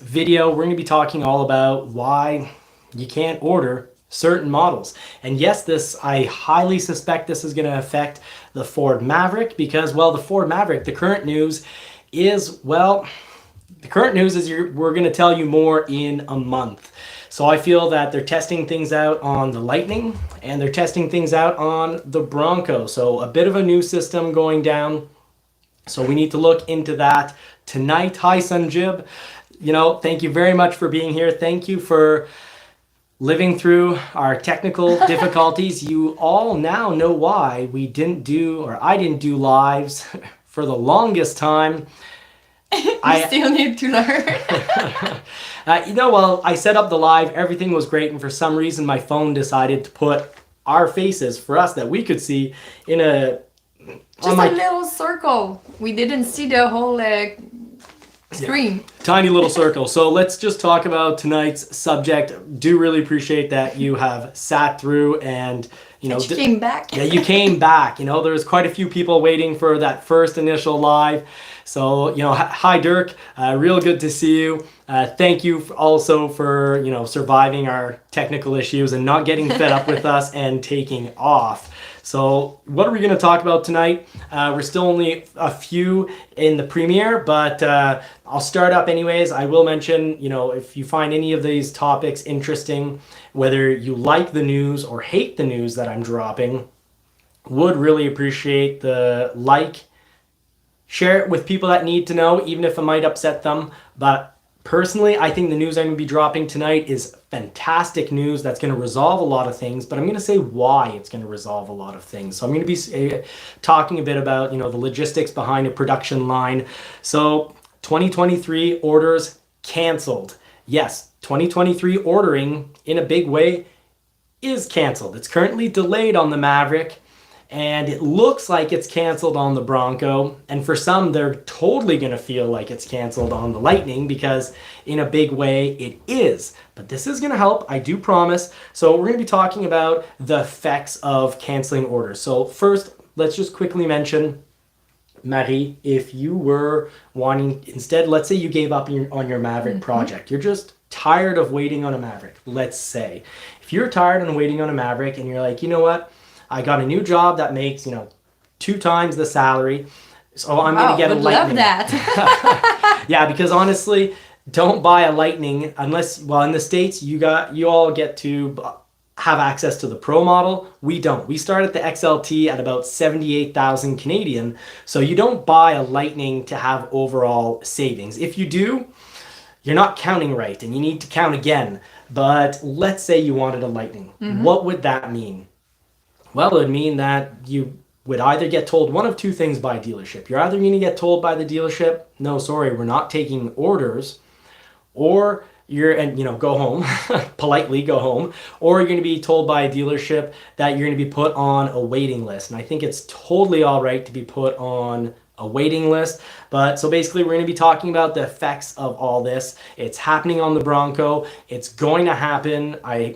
Video, we're going to be talking all about why you can't order certain models. And yes, I highly suspect this is going to affect the Ford Maverick because, well, the Ford Maverick, the current news is, we're going to tell you more in a month. So I feel that they're testing things out on the Lightning and they're testing things out on the Bronco. So a bit of a new system going down. So we need to look into that tonight. Hi, Sanjib. Thank you very much for being here. Thank you for living through our technical difficulties. You all now know why I didn't do lives for the longest time. I still need to learn. Well, I set up the live, everything was great, and for some reason my phone decided to put our faces for us that we could see in a little circle. We didn't see the whole screen. Yeah, tiny little circle. So let's just talk about tonight's subject. Do really appreciate that you have sat through and you came back. Yeah, you came back. There was quite a few people waiting for that first initial live. So, hi Dirk, real good to see you. Thank you also for, surviving our technical issues and not getting fed up with us and taking off. So what are we going to talk about tonight? We're still only a few in the premiere, but I'll start up anyways. I will mention, if you find any of these topics interesting, whether you like the news or hate the news that I'm dropping, would really appreciate the like. Share it with people that need to know, even if it might upset them. But personally, I think the news I'm going to be dropping tonight is fantastic news that's going to resolve a lot of things, but I'm going to say why it's going to resolve a lot of things. So I'm going to be talking a bit about, the logistics behind a production line. So 2023 orders canceled. Yes, 2023 ordering in a big way is canceled. It's currently delayed on the Maverick. And it looks like it's canceled on the Bronco. And for some, they're totally going to feel like it's canceled on the Lightning because in a big way it is. But this is going to help, I do promise. So we're going to be talking about the effects of canceling orders. So first, let's just quickly mention, Marie, if you were wanting, instead, let's say you gave up on your Maverick project. You're just tired of waiting on a Maverick, let's say. If you're tired of waiting on a Maverick and you're like, you know what? I got a new job that makes, 2 times the salary. So I'm going to get a Lightning. Love that. Yeah, because honestly, don't buy a Lightning unless, well, in the States, you all get to have access to the Pro model. We don't. We start at the XLT at about 78,000 Canadian. So you don't buy a Lightning to have overall savings. If you do, you're not counting right and you need to count again. But let's say you wanted a Lightning. What would that mean? Well, it would mean that you would either get told one of two things by a dealership. You're either going to get told by the dealership, no, sorry, we're not taking orders, or go home, politely go home, or you're going to be told by a dealership that you're going to be put on a waiting list. And I think it's totally all right to be put on a waiting list. But so basically we're going to be talking about the effects of all this. It's happening on the Bronco. It's going to happen. I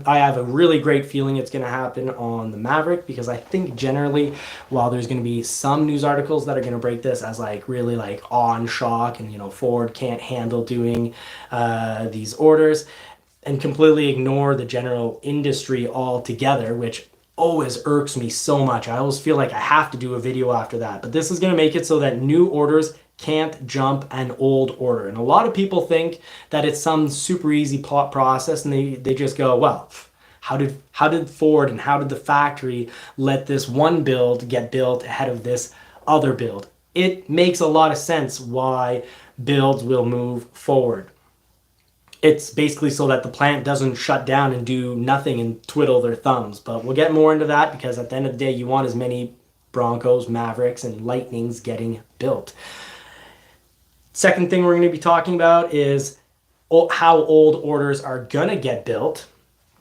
have a really great feeling it's going to happen on the Maverick because I think generally, while there's going to be some news articles that are going to break this as really on shock and Ford can't handle doing these orders and completely ignore the general industry altogether, which always irks me so much. I always feel like I have to do a video after that. But this is going to make it so that new orders can't jump an old order. And a lot of people think that it's some super easy process and they just go, well, how did Ford and how did the factory let this one build get built ahead of this other build? It makes a lot of sense why builds will move forward. It's basically so that the plant doesn't shut down and do nothing and twiddle their thumbs. But we'll get more into that because at the end of the day, you want as many Broncos, Mavericks, and Lightnings getting built. Second thing we're going to be talking about is how old orders are going to get built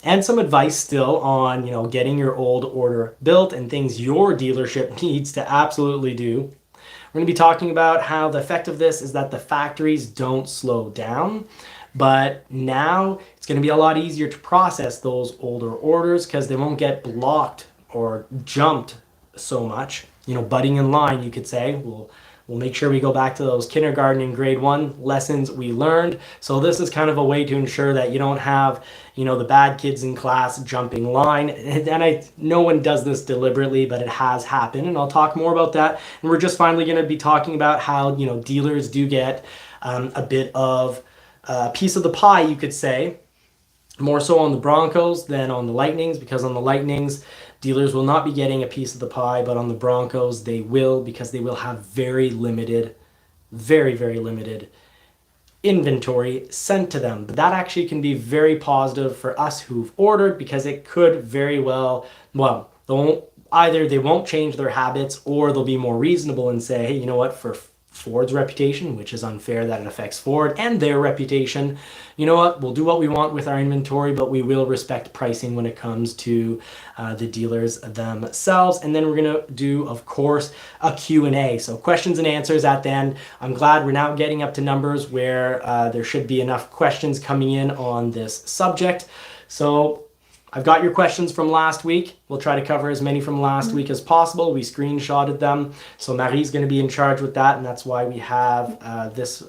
and some advice still on, getting your old order built and things your dealership needs to absolutely do. We're going to be talking about how the effect of this is that the factories don't slow down. But now it's going to be a lot easier to process those older orders because they won't get blocked or jumped so much. Butting in line, you could say, will We'll make sure we go back to those kindergarten and grade 1 lessons we learned. So this is kind of a way to ensure that you don't have, the bad kids in class jumping line. And no one does this deliberately, but it has happened. And I'll talk more about that. And we're just finally going to be talking about how, dealers do get a bit of a piece of the pie, you could say. More so on the Broncos than on the Lightnings, because on the Lightnings, dealers will not be getting a piece of the pie, but on the Broncos, they will, because they will have very limited, very, very limited inventory sent to them. But that actually can be very positive for us who've ordered, because it could very well, either they won't change their habits, or they'll be more reasonable and say, hey, you know what, for Ford's reputation, which is unfair that it affects Ford and their reputation, you know what, we'll do what we want with our inventory, but we will respect pricing when it comes to the dealers themselves. And then we're going to do, of course, a Q&A. So questions and answers at the end. I'm glad we're now getting up to numbers where there should be enough questions coming in on this subject. So I've got your questions from last week. We'll try to cover as many from last week as possible. We screenshotted them. So Marie's going to be in charge with that. And that's why we have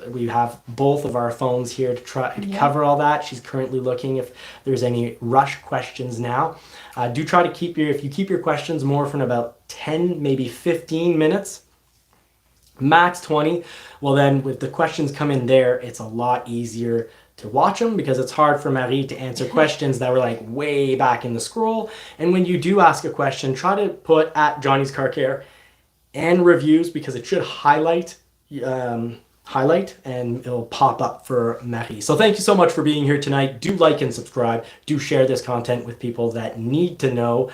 we have both of our phones here to try to cover all that. She's currently looking if there's any rush questions now. Do try to keep if you keep your questions more from about 10, maybe 15 minutes, max 20. Well, then with the questions come in there, it's a lot easier to watch them, because it's hard for Marie to answer questions that were like way back in the scroll. And when you do ask a question, try to put at Johnny's Car Care and reviews, because it should highlight and it'll pop up for Marie. So thank you so much for being here tonight. Do like and subscribe. Do share this content with people that need to know,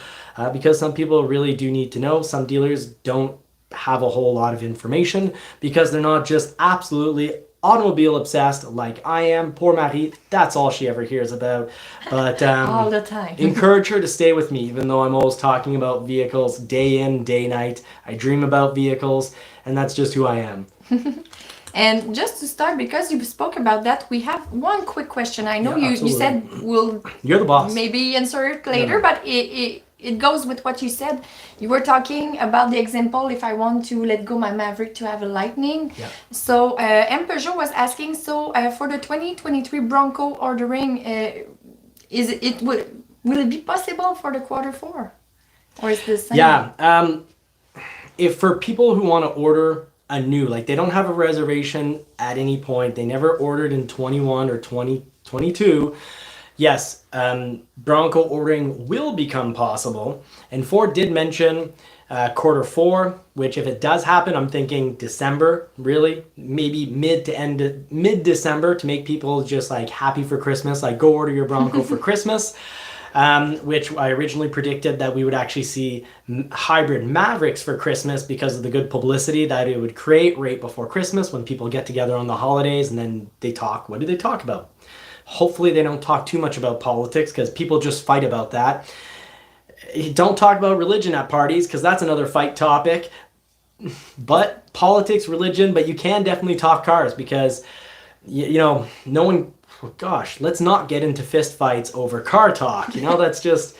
because some people really do need to know. Some dealers don't have a whole lot of information, because they're not just absolutely automobile obsessed like I am. Poor Marie, that's all she ever hears about. But all the time. Encourage her to stay with me, even though I'm always talking about vehicles day in, day night. I dream about vehicles, and that's just who I am. And just to start, because you spoke about that, we have one quick question. I know you said You're the boss. Maybe answer it later, but it goes with what you said. You were talking about the example, if I want to let go my Maverick to have a Lightning. Yeah. So M. Peugeot was asking, for the 2023 Bronco ordering, will it be possible for the Q4? Or is this same? Yeah. If for people who want to order a new, like they don't have a reservation at any point, they never ordered in 21 or 2022, yes, Bronco ordering will become possible. And Ford did mention Q4, which if it does happen, I'm thinking December, really, maybe mid-December, to make people just like happy for Christmas, like go order your Bronco for Christmas. Which I originally predicted that we would actually see hybrid Mavericks for Christmas, because of the good publicity that it would create right before Christmas when people get together on the holidays and then they talk. What do they talk about? Hopefully they don't talk too much about politics, because people just fight about that. Don't talk about religion at parties, because that's another fight topic. But politics, religion, but you can definitely talk cars, because no one... Oh gosh, let's not get into fist fights over car talk. That's just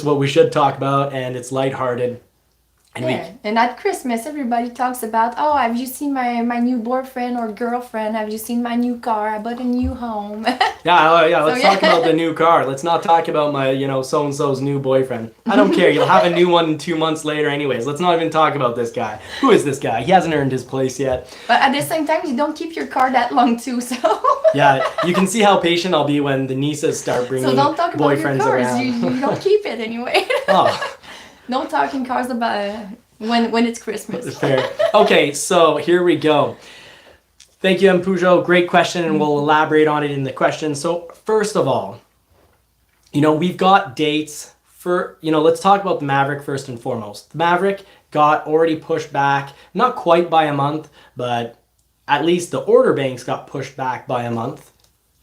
what we should talk about, and it's lighthearted. And at Christmas, everybody talks about, oh, have you seen my new boyfriend or girlfriend? Have you seen my new car? I bought a new home. Let's talk about the new car. Let's not talk about my, so-and-so's new boyfriend. I don't care. You'll have a new one 2 months later anyways. Let's not even talk about this guy. Who is this guy? He hasn't earned his place yet. But at the same time, you don't keep your car that long too, so... Yeah, you can see how patient I'll be when the nieces start bringing boyfriends around. So don't talk about your cars. You don't keep it anyway. Oh. No talking cars about when it's Christmas. Fair. Okay, so here we go. Thank you, M. Peugeot. Great question, and we'll elaborate on it in the question. So first of all, we've got dates for, let's talk about the Maverick first and foremost. The Maverick got already pushed back, not quite by a month, but at least the order banks got pushed back by a month.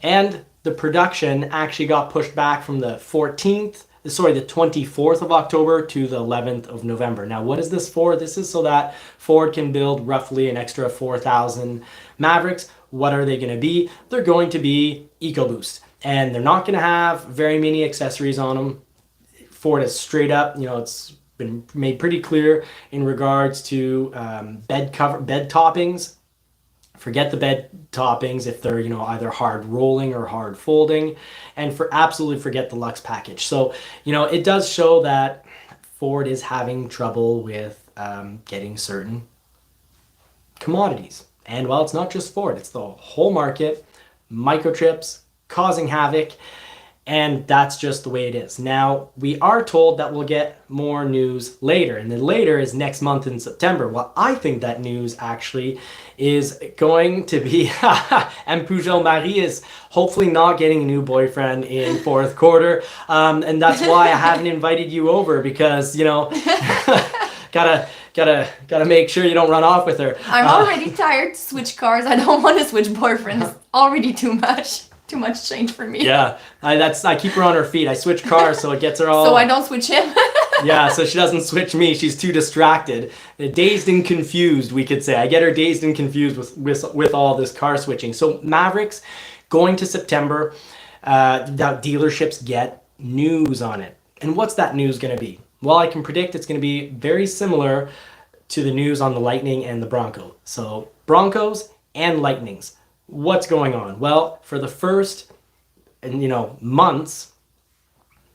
And the production actually got pushed back from the 24th of October to the 11th of November. Now, what is this for? This is so that Ford can build roughly an extra 4,000 Mavericks. What are they going to be? They're going to be EcoBoost, and they're not going to have very many accessories on them. Ford is straight up, it's been made pretty clear in regards to bed toppings. Forget the bed toppings if they're, either hard rolling or hard folding, and absolutely forget the Luxe package. So, it does show that Ford is having trouble with getting certain commodities. And well, it's not just Ford, it's the whole market, microchips causing havoc. And that's just the way it is. Now, we are told that we'll get more news later, and then later is next month in September. Well, I think that news actually is going to be, and Pujol Marie is hopefully not getting a new boyfriend in fourth quarter. And that's why I haven't invited you over, because, gotta make sure you don't run off with her. I'm already tired to switch cars. I don't want to switch boyfriends. Already too much. Too much change for me. Yeah, I keep her on her feet. I switch cars so it gets her all... So I don't switch him? Yeah, so she doesn't switch me. She's too distracted. Dazed and confused, we could say. I get her dazed and confused with all this car switching. So Mavericks, going to September, that dealerships get news on it. And what's that news going to be? Well, I can predict it's going to be very similar to the news on the Lightning and the Bronco. So Broncos and Lightnings. What's going on? Well, for the first, months,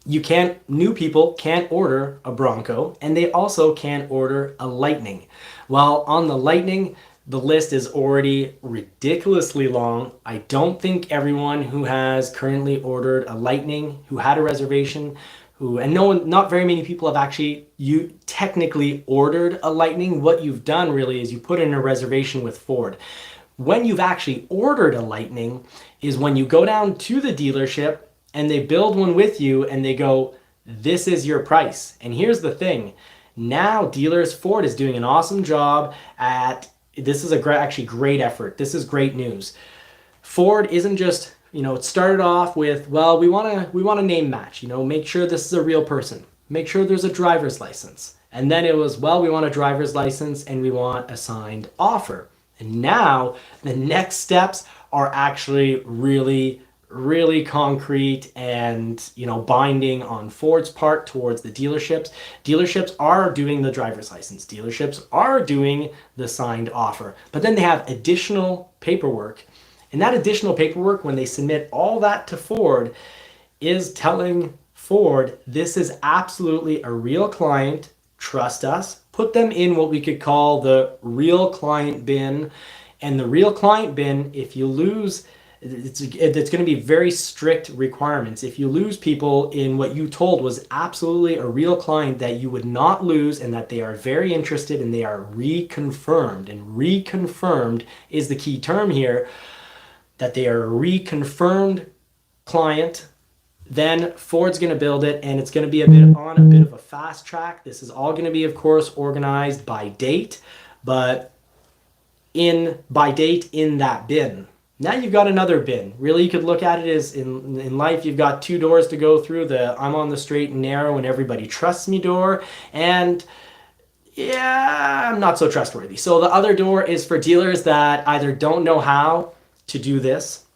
new people can't order a Bronco, and they also can't order a Lightning. Well, on the Lightning, the list is already ridiculously long. I don't think everyone who has currently ordered a Lightning, who had a reservation, not very many people have actually technically ordered a Lightning. What you've done really is you put in a reservation with Ford. When you've actually ordered a Lightning is when you go down to the dealership and they build one with you and they go, this is your price. And here's the thing. Now Ford is doing an awesome job this is actually great effort. This is great news. Ford isn't just, it started off with, well, we want to name match, make sure this is a real person. Make sure there's a driver's license. And then it was, well, we want a driver's license and we want a signed offer. And now the next steps are actually really, really concrete and, binding on Ford's part towards the dealerships. Dealerships are doing the driver's license. Dealerships are doing the signed offer. But then they have additional paperwork. And that additional paperwork, when they submit all that to Ford, is telling Ford, this is absolutely a real client. Trust us. Put them in what we could call the real client bin. And the real client bin, if you lose, it's going to be very strict requirements. If you lose people in what you told was absolutely a real client that you would not lose and that they are very interested and they are reconfirmed. And reconfirmed is the key term here, that they are a reconfirmed client. Then Ford's going to build it, and it's going to be a bit of a fast track. This is all going to be, of course, organized by date, but by date in that bin. Now you've got another bin. Really, you could look at it as in life, you've got two doors to go through, the I'm on the straight and narrow and everybody trusts me door, and yeah, I'm not so trustworthy. So the other door is for dealers that either don't know how to do this,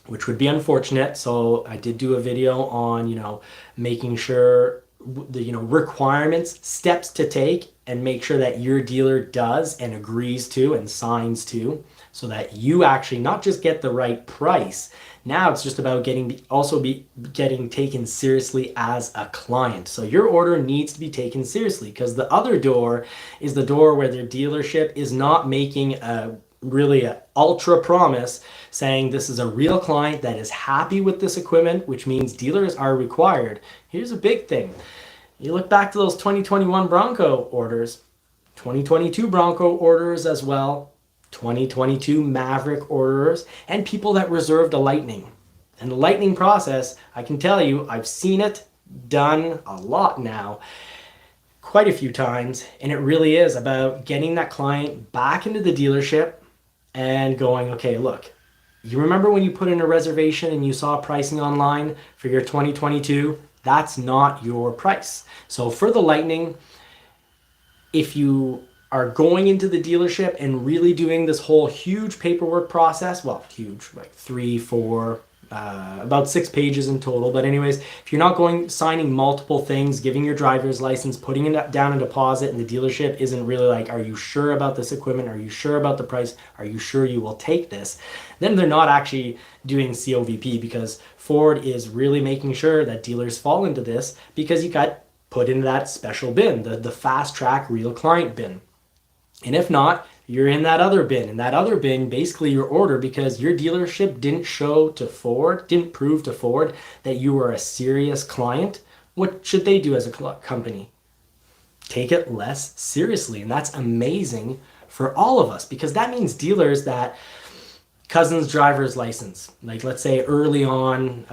which would be unfortunate. So I did do a video on, making sure the, requirements, steps to take, and make sure that your dealer does and agrees to and signs to, so that you actually not just get the right price. Now it's just about getting taken seriously as a client. So your order needs to be taken seriously, because the other door is the door where the dealership is not making really an ultra promise saying this is a real client that is happy with this equipment, which means dealers are required. Here's a big thing. You look back to those 2021 Bronco orders, 2022 Bronco orders as well, 2022 Maverick orders, and people that reserved a Lightning. And the Lightning process, I can tell you, I've seen it done a lot now, quite a few times, and it really is about getting that client back into the dealership and going, okay, look, you remember when you put in a reservation and you saw pricing online for your 2022? That's not your price. So for the Lightning, if you are going into the dealership and really doing this whole huge paperwork process, well, huge, like 3, 4, about 6 pages in total. But anyways, if you're not signing multiple things, giving your driver's license, putting it down a deposit, and the dealership isn't really like, are you sure about this equipment? Are you sure about the price? Are you sure you will take this? Then they're not actually doing COVP, because Ford is really making sure that dealers fall into this, because you got put into that special bin, the fast track real client bin. And if not, you're in that other bin. And that other bin, basically your order, because your dealership didn't prove to Ford that you were a serious client. What should they do as a company? Take it less seriously. And that's amazing for all of us, because that means dealers that cousin's driver's license, like let's say early on,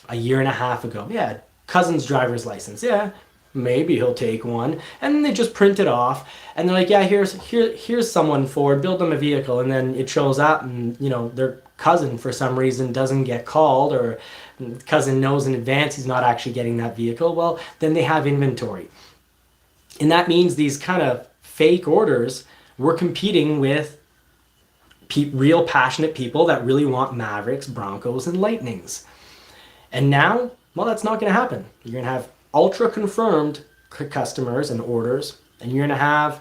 a year and a half ago, yeah, cousin's driver's license, yeah, maybe he'll take one, and then they just print it off, and they're like, yeah, here's someone, Ford, build them a vehicle, and then it shows up, and their cousin for some reason doesn't get called, or cousin knows in advance he's not actually getting that vehicle. Well, then they have inventory, and that means these kind of fake orders, we're competing with real passionate people that really want Mavericks, Broncos, and Lightnings. And now, well, that's not going to happen. You're going to have ultra confirmed customers and orders, and you're going to have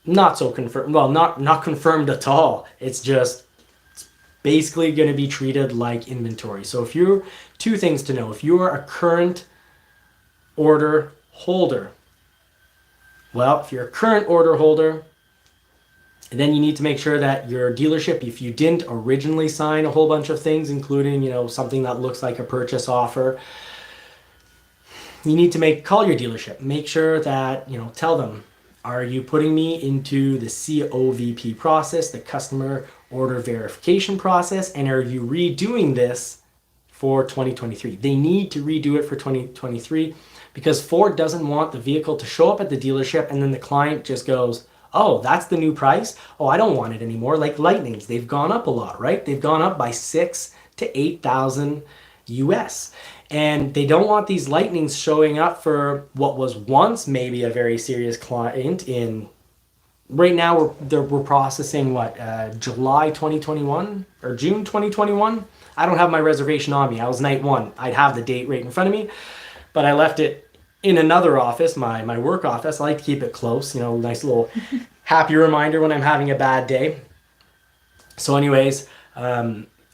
not so confirmed, well, not confirmed at all. It's basically going to be treated like inventory. So if you're, two things to know: if you are a current order holder, well, if you're a current order holder, then you need to make sure that your dealership, if you didn't originally sign a whole bunch of things, including, something that looks like a purchase offer, you need to call your dealership. Make sure that, tell them, are you putting me into the COVP process, the customer order verification process, and are you redoing this for 2023? They need to redo it for 2023, because Ford doesn't want the vehicle to show up at the dealership and then the client just goes, oh, that's the new price? Oh, I don't want it anymore. Like Lightnings, they've gone up a lot, right? They've gone up by 6,000 to 8,000 US. And they don't want these Lightnings showing up for what was once maybe a very serious client in, right now we're processing July 2021 or June 2021? I don't have my reservation on me. I was night one. I'd have the date right in front of me, but I left it in another office, my work office. I like to keep it close, nice little happy reminder when I'm having a bad day. So anyways,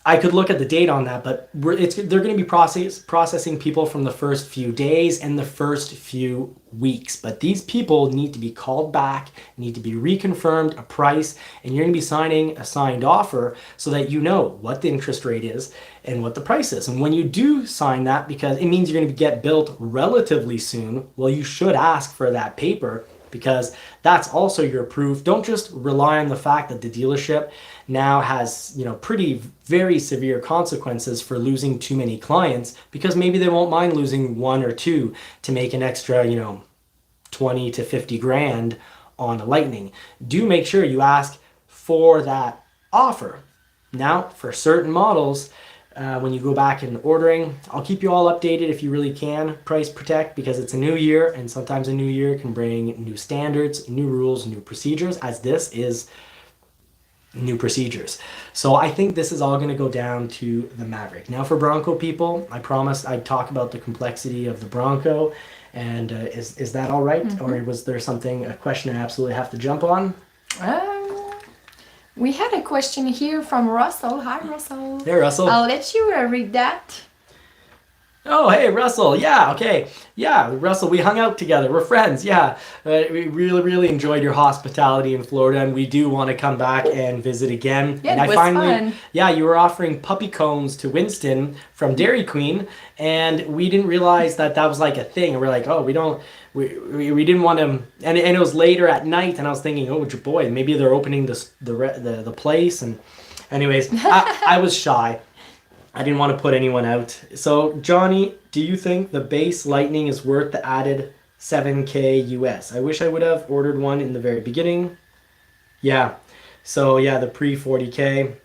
I could look at the date on that, but they're going to be processing people from the first few days and the first few weeks. But these people need to be called back, need to be reconfirmed a price, and you're going to be signing a signed offer so that you know what the interest rate is and what the price is. And when you do sign that, because it means you're going to get billed relatively soon, well, you should ask for that paper, because that's also your proof. Don't just rely on the fact that the dealership now has, very severe consequences for losing too many clients, because maybe they won't mind losing one or two to make an extra, 20 to 50 grand on a Lightning. Do make sure you ask for that offer. Now, for certain models, when you go back and ordering, I'll keep you all updated if you really can. Price protect, because it's a new year, and sometimes a new year can bring new standards, new rules, new procedures, as this is new procedures. So I think this is all going to go down to the Maverick. Now, for Bronco people, I promised I'd talk about the complexity of the Bronco, and is that all right? Mm-hmm. Or was there a question I absolutely have to jump on? We had a question here from Russell. Hi, Russell. Hey, Russell. I'll let you read that. Oh, hey, Russell. Yeah, okay. Yeah, Russell, we hung out together. We're friends. Yeah. We really, really enjoyed your hospitality in Florida, and we do want to come back and visit again. Yeah, and it was fun. Yeah, you were offering puppy cones to Winston from Dairy Queen, and we didn't realize that was like a thing. And we're like, oh, we didn't want to, and it was later at night, and I was thinking, oh, boy, maybe they're opening the place. And anyways, I was shy. I didn't want to put anyone out. So, Johnny, do you think the base Lightning is worth the added $7,000 US? I wish I would have ordered one in the very beginning. Yeah. So, yeah, the pre-$40,000.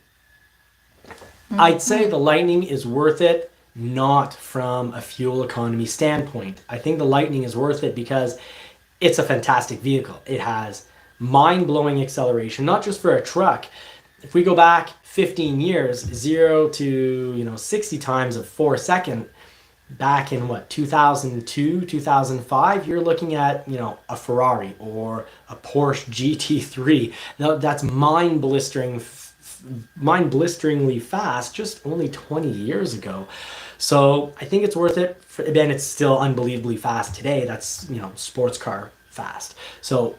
Mm-hmm. I'd say the Lightning is worth it, not from a fuel economy standpoint. I think the Lightning is worth it because it's a fantastic vehicle. It has mind-blowing acceleration, not just for a truck. if we go back 15 years, 0 to 60 times of 4 second, back in what, 2002, 2005, you're looking at a Ferrari or a Porsche GT3. Now that's mind-blisteringly fast just only 20 years ago. So I think it's worth it. Again, it's still unbelievably fast today. That's sports car fast. So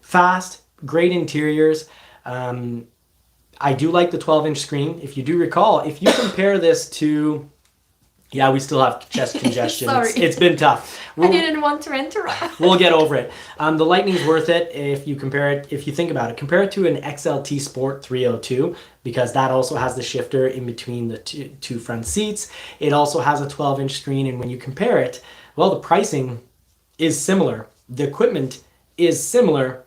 fast, great interiors. I do like the 12-inch screen. If you do recall, if you compare this to, yeah, we still have chest congestion. Sorry. It's been tough. I didn't want to interrupt. We'll get over it. The Lightning's worth it if you think about it. Compare it to an XLT Sport 302, because that also has the shifter in between the two front seats. It also has a 12-inch screen, and when you compare it, well, the pricing is similar. The equipment is similar,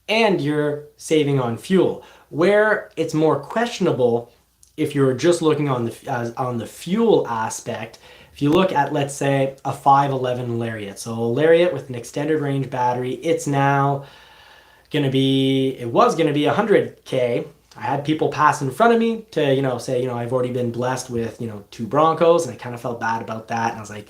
and you're saving on fuel. Where it's more questionable, if you're just looking on the fuel aspect, if you look at, let's say, a 511 Lariat. So a Lariat with an extended range battery, it's now it was going to be 100K. I had people pass in front of me to, say, I've already been blessed with, 2 Broncos, and I kind of felt bad about that. And I was like,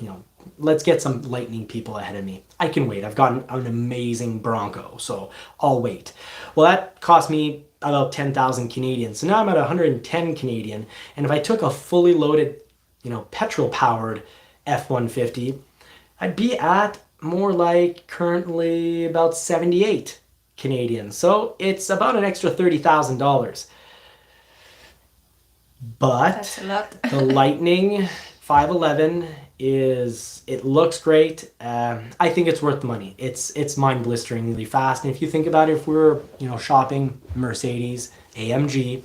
let's get some Lightning people ahead of me. I can wait. I've got an amazing Bronco, so I'll wait. Well, that cost me about 10,000 Canadian. So now I'm at 110 Canadian. And if I took a fully loaded, petrol-powered F-150, I'd be at more like currently about 78 Canadian. So it's about an extra $30,000. But That's a lot. the Lightning 511 it looks great. I think it's worth the money. It's mind-blisteringly fast. And if you think about it, if we're shopping Mercedes, AMG,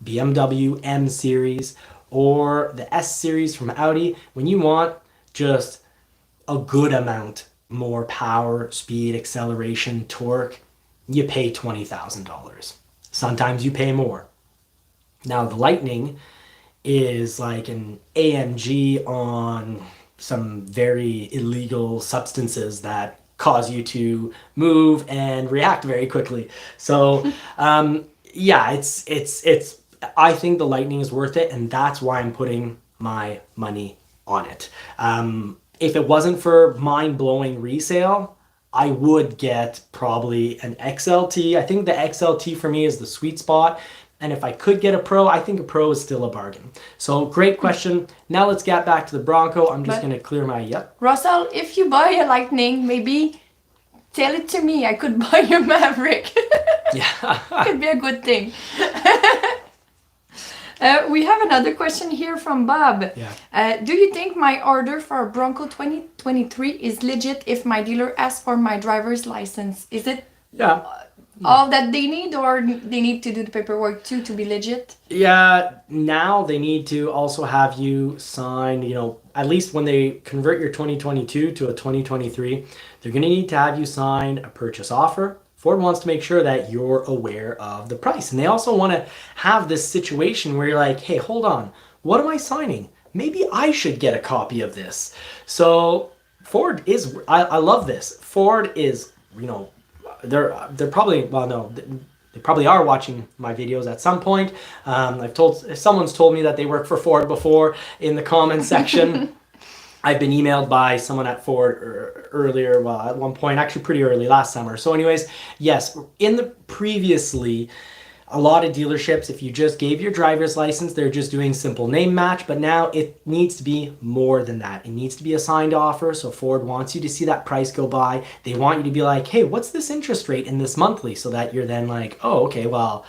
BMW M Series, or the S Series from Audi, when you want just a good amount more power, speed, acceleration, torque, you pay $20,000. Sometimes you pay more. Now the Lightning is like an AMG on some very illegal substances that cause you to move and react very quickly. So yeah, it's I think the Lightning is worth it, and that's why I'm putting my money on it. If it wasn't for mind-blowing resale, I would get probably an XLT. I think the XLT for me is the sweet spot. And if I could get a Pro, I think a Pro is still a bargain. So great question. Now let's get back to the Bronco. I'm just going to clear my, yep. Russell, if you buy a Lightning, maybe tell it to me. I could buy your Maverick. Yeah. Could be a good thing. We have another question here from Bob. Yeah. Do you think my order for a Bronco 2023 is legit if my dealer asks for my driver's license? Is it all that they need, or they need to do the paperwork too to be legit? Yeah, now they need to also have you sign, at least when they convert your 2022 to a 2023, they're going to need to have you sign a purchase offer. Ford wants to make sure that you're aware of the price. And they also want to have this situation where you're like, hey, hold on, what am I signing? Maybe I should get a copy of this. So Ford is, I love this. Ford is, they're probably, well, no, they probably are watching my videos at some point. Someone's told me that they work for Ford before in the comment section. I've been emailed by someone at Ford earlier, well, at one point, actually pretty early last summer. So anyways, yes, previously, a lot of dealerships, if you just gave your driver's license, they're just doing simple name match, but now it needs to be more than that. It needs to be a signed offer, so Ford wants you to see that price go by. They want you to be like, hey, what's this interest rate in this monthly? So that you're then like, oh, okay, well,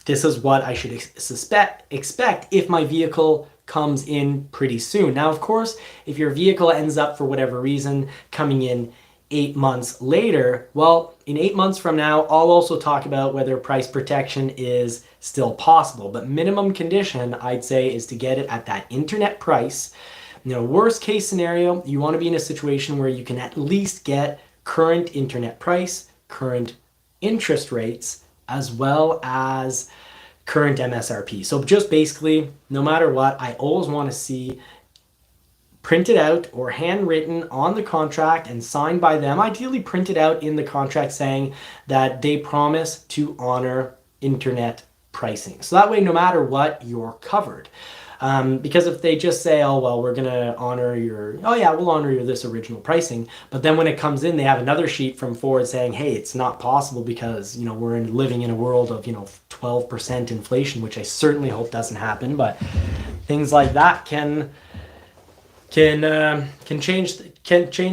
this is what I should expect if my vehicle comes in pretty soon. Now, of course, if your vehicle ends up, for whatever reason, coming in 8 months later, well, in 8 months from now, I'll also talk about whether price protection is still possible. But minimum condition, I'd say, is to get it at that internet price. Worst case scenario, you want to be in a situation where you can at least get current internet price, current interest rates, as well as current MSRP. So just basically, no matter what, I always want to see printed out or handwritten on the contract and signed by them, ideally printed out in the contract saying that they promise to honor internet pricing. So that way, no matter what, you're covered. Because if they just say, oh, well, we're going to honor we'll honor your this original pricing. But then when it comes in, they have another sheet from Ford saying, hey, it's not possible because, we're living in a world of, 12% inflation, which I certainly hope doesn't happen. But things like that can change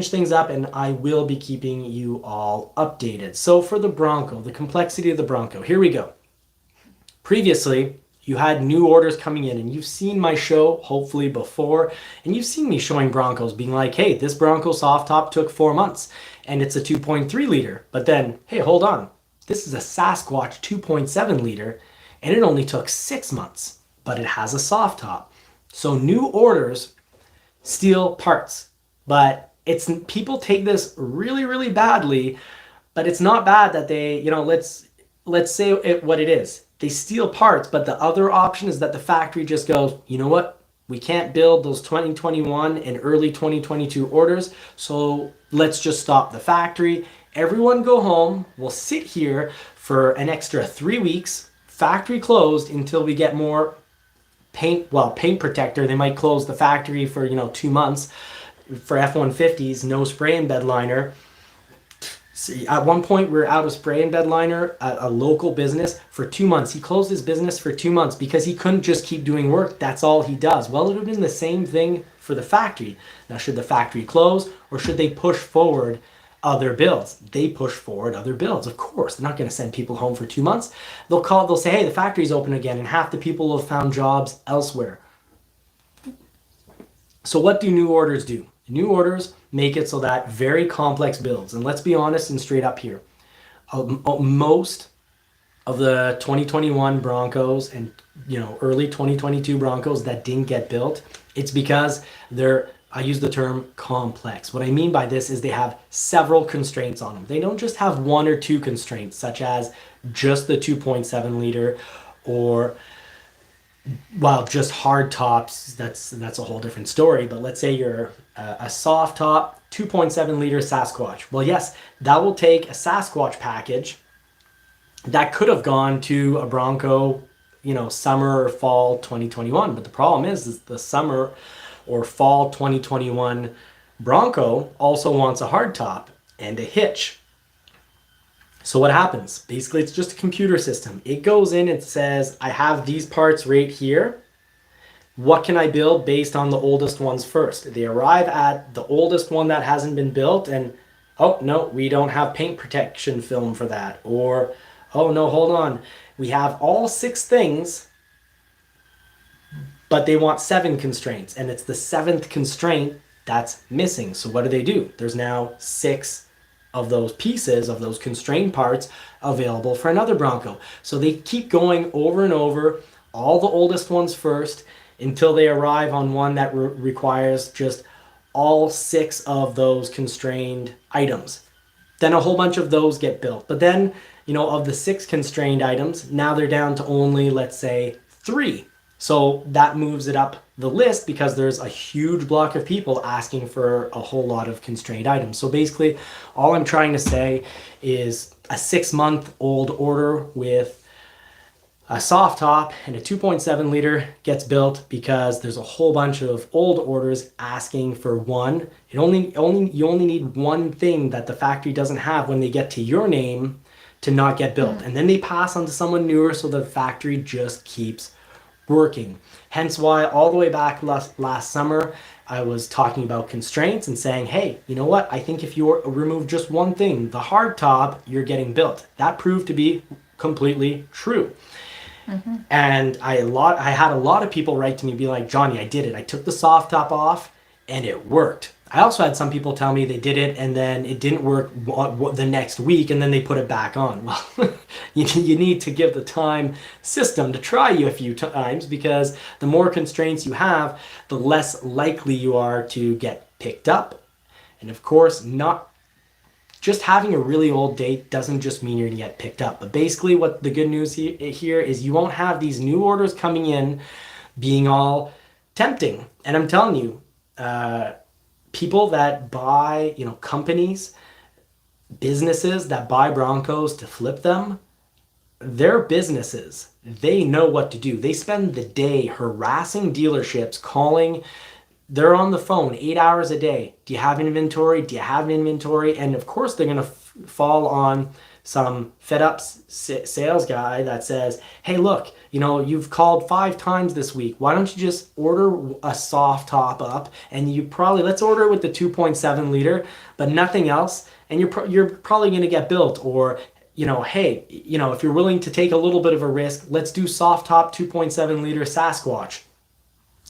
things up, and I will be keeping you all updated. So for the Bronco, the complexity of the Bronco, here we go. Previously, you had new orders coming in, and you've seen my show hopefully before, and you've seen me showing Broncos being like, hey, this Bronco soft top took 4 months and it's a 2.3 liter. But then, hey, hold on. This is a Sasquatch 2.7 liter and it only took 6 months, but it has a soft top. So new orders steal parts, but people take this really, really badly, but it's not bad that they, let's say what it is. They steal parts, but the other option is that the factory just goes, you know what? We can't build those 2021 and early 2022 orders, so let's just stop the factory. Everyone go home. We'll sit here for an extra 3 weeks, factory closed until we get more paint protector. They might close the factory for, 2 months. For F-150s, no spray and bed liner. See, at one point, we were out of spray and bed liner at a local business for 2 months. He closed his business for 2 months because he couldn't just keep doing work. That's all he does. Well, it would have been the same thing for the factory. Now, should the factory close or should they push forward other builds? They push forward other builds, of course. They're not going to send people home for 2 months. They'll say, hey, the factory's open again, and half the people will have found jobs elsewhere. So what do new orders do? New orders make it so that very complex builds, and let's be honest and straight up here, most of the 2021 Broncos and early 2022 Broncos that didn't get built, it's because I use the term complex. What I mean by this is they have several constraints on them. They don't just have 1 or 2 constraints, such as just the 2.7 liter or just hard tops. That's a whole different story. But let's say you're a soft top 2.7 liter Sasquatch. Well, yes, that will take a Sasquatch package that could have gone to a Bronco, summer or fall 2021. But the problem is the summer or fall 2021 Bronco also wants a hardtop and a hitch. So what happens? Basically, it's just a computer system. It goes in and says, I have these parts right here. What can I build based on the oldest ones first? They arrive at the oldest one that hasn't been built and, oh, no, we don't have paint protection film for that. Or, oh, no, hold on. We have all 6 things, but they want 7 constraints, and it's the 7th constraint that's missing. So what do? There's now 6 of those pieces, of those constrained parts, available for another Bronco. So they keep going over and over, all the oldest ones first, until they arrive on one that requires just all 6 of those constrained items. Then a whole bunch of those get built. But then, of the 6 constrained items, now they're down to only, let's say, 3. So that moves it up the list because there's a huge block of people asking for a whole lot of constrained items. So basically, all I'm trying to say is a 6-month-old order with a soft top and a 2.7 liter gets built because there's a whole bunch of old orders asking for one. You only need one thing that the factory doesn't have when they get to your name to not get built. And then they pass on to someone newer, so the factory just keeps working. Hence why all the way back last summer, I was talking about constraints and saying, hey, you know what? I think if you remove just one thing, the hard top, you're getting built. That proved to be completely true. Mm-hmm. And I had a lot of people write to me, be like, Johnny, I did it. I took the soft top off and it worked. I also had some people tell me they did it and then it didn't work the next week and then they put it back on. Well, you need to give the time system to try you a few times, because the more constraints you have, the less likely you are to get picked up. And of course, not just having a really old date doesn't just mean you're going to get picked up. But basically what the good news here is you won't have these new orders coming in being all tempting. And I'm telling you, people that buy, companies, businesses that buy Broncos to flip them, they're businesses. they know what to do. They spend the day harassing dealerships, calling. They're on the phone 8 hours a day. Do you have inventory? Do you have an inventory? And of course, they're going to fall on some fed up sales guy that says, hey, look, you've called 5 times this week. Why don't you just order a soft top up, and let's order it with the 2.7 liter, but nothing else. And you're probably going to get built. Or, hey, if you're willing to take a little bit of a risk, let's do soft top 2.7 liter Sasquatch.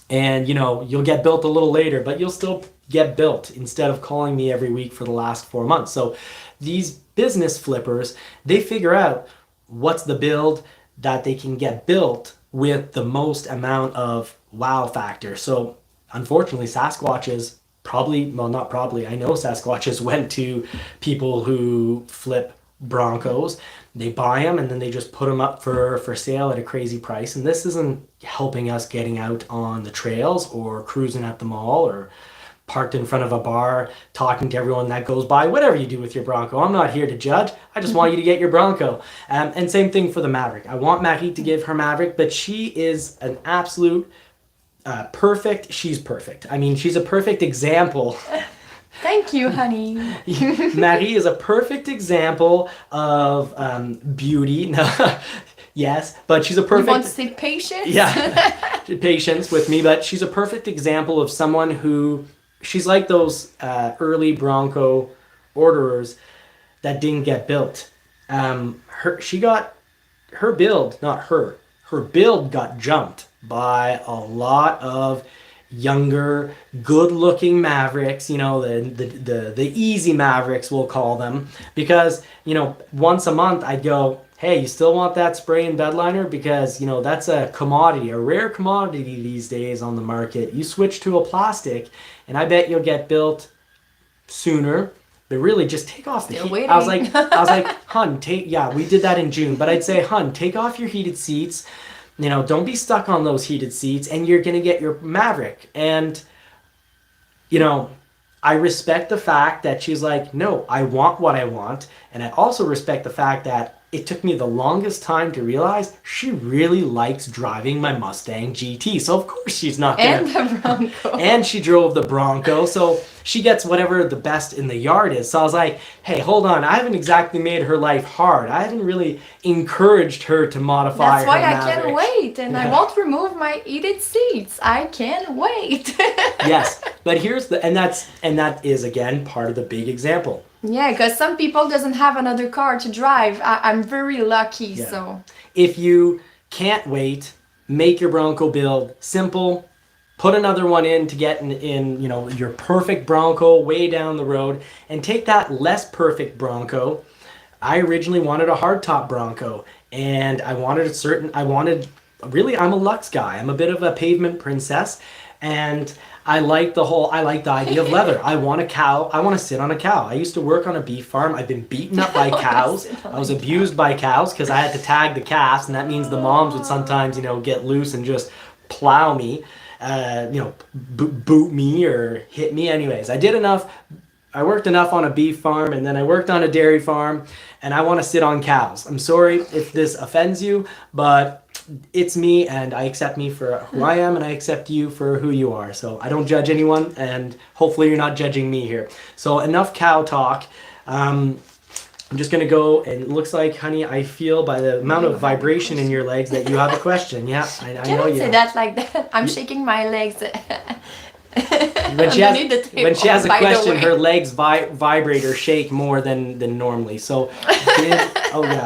And, you'll get built a little later, but you'll still get built instead of calling me every week for the last 4 months. So these business flippers, they figure out what's the build that they can get built with the most amount of wow factor. So unfortunately, Sasquatches not probably, I know Sasquatches went to people who flip Broncos. They buy them and then they just put them up for sale at a crazy price. And this isn't helping us getting out on the trails or cruising at the mall or parked in front of a bar talking to everyone that goes by. Whatever you do with your Bronco, I'm not here to judge. I just want you to get your Bronco. And same thing for the Maverick. I want Marie to give her Maverick, but she is an absolute perfect. She's perfect. I mean, she's a perfect example. Thank you, honey. Marie is a perfect example of beauty. No, yes, but she's a perfect... You want to say patience? Yeah, patience with me, but she's a perfect example of someone who... She's like those early Bronco orderers that didn't get built. Her build got jumped by a lot of younger, good-looking Mavericks, the easy Mavericks, we'll call them, because, once a month I'd go, hey, you still want that spray and bed liner? Because, that's a commodity, a rare commodity these days on the market. You switch to a plastic, and I bet you'll get built sooner. But really, just take off the heat. Waiting. I was like, hun, we did that in June. But I'd say, hun, take off your heated seats. Don't be stuck on those heated seats, and you're going to get your Maverick. And, I respect the fact that she's like, no, I want what I want. And I also respect the fact that it took me the longest time to realize she really likes driving my Mustang GT. So of course she's not gonna... And the Bronco. And she drove the Bronco, so she gets whatever the best in the yard is. So I was like, hey, hold on, I haven't exactly made her life hard. I haven't really encouraged her to modify her Maverick. That's why I can't wait, and I won't remove my heated seats. I can't wait. Yes, but that is again part of the big example. Yeah, because some people doesn't have another car to drive. I'm very lucky, so. If you can't wait, make your Bronco build simple. Put another one in to get in your perfect Bronco way down the road, and take that less perfect Bronco. I originally wanted a hardtop Bronco, and I'm a Lux guy. I'm a bit of a pavement princess, and I like the idea of leather. I want a cow. I want to sit on a cow. I used to work on a beef farm. I've been beaten up by cows. I was abused by cows because I had to tag the calves, and that means the moms would sometimes, get loose and just plow me, boot me or hit me. Anyways, I worked enough on a beef farm, and then I worked on a dairy farm, and I want to sit on cows. I'm sorry if this offends you, but it's me, and I accept me for who I am, and I accept you for who you are. So I don't judge anyone, and hopefully you're not judging me here. So enough cow talk. I'm just going to go, and it looks like, honey, I feel by the amount of vibration in your legs that you have a question. Yeah, I know you. Can't say that like that. I'm shaking my legs. When she has a question, her legs vibrate or shake more than normally. So,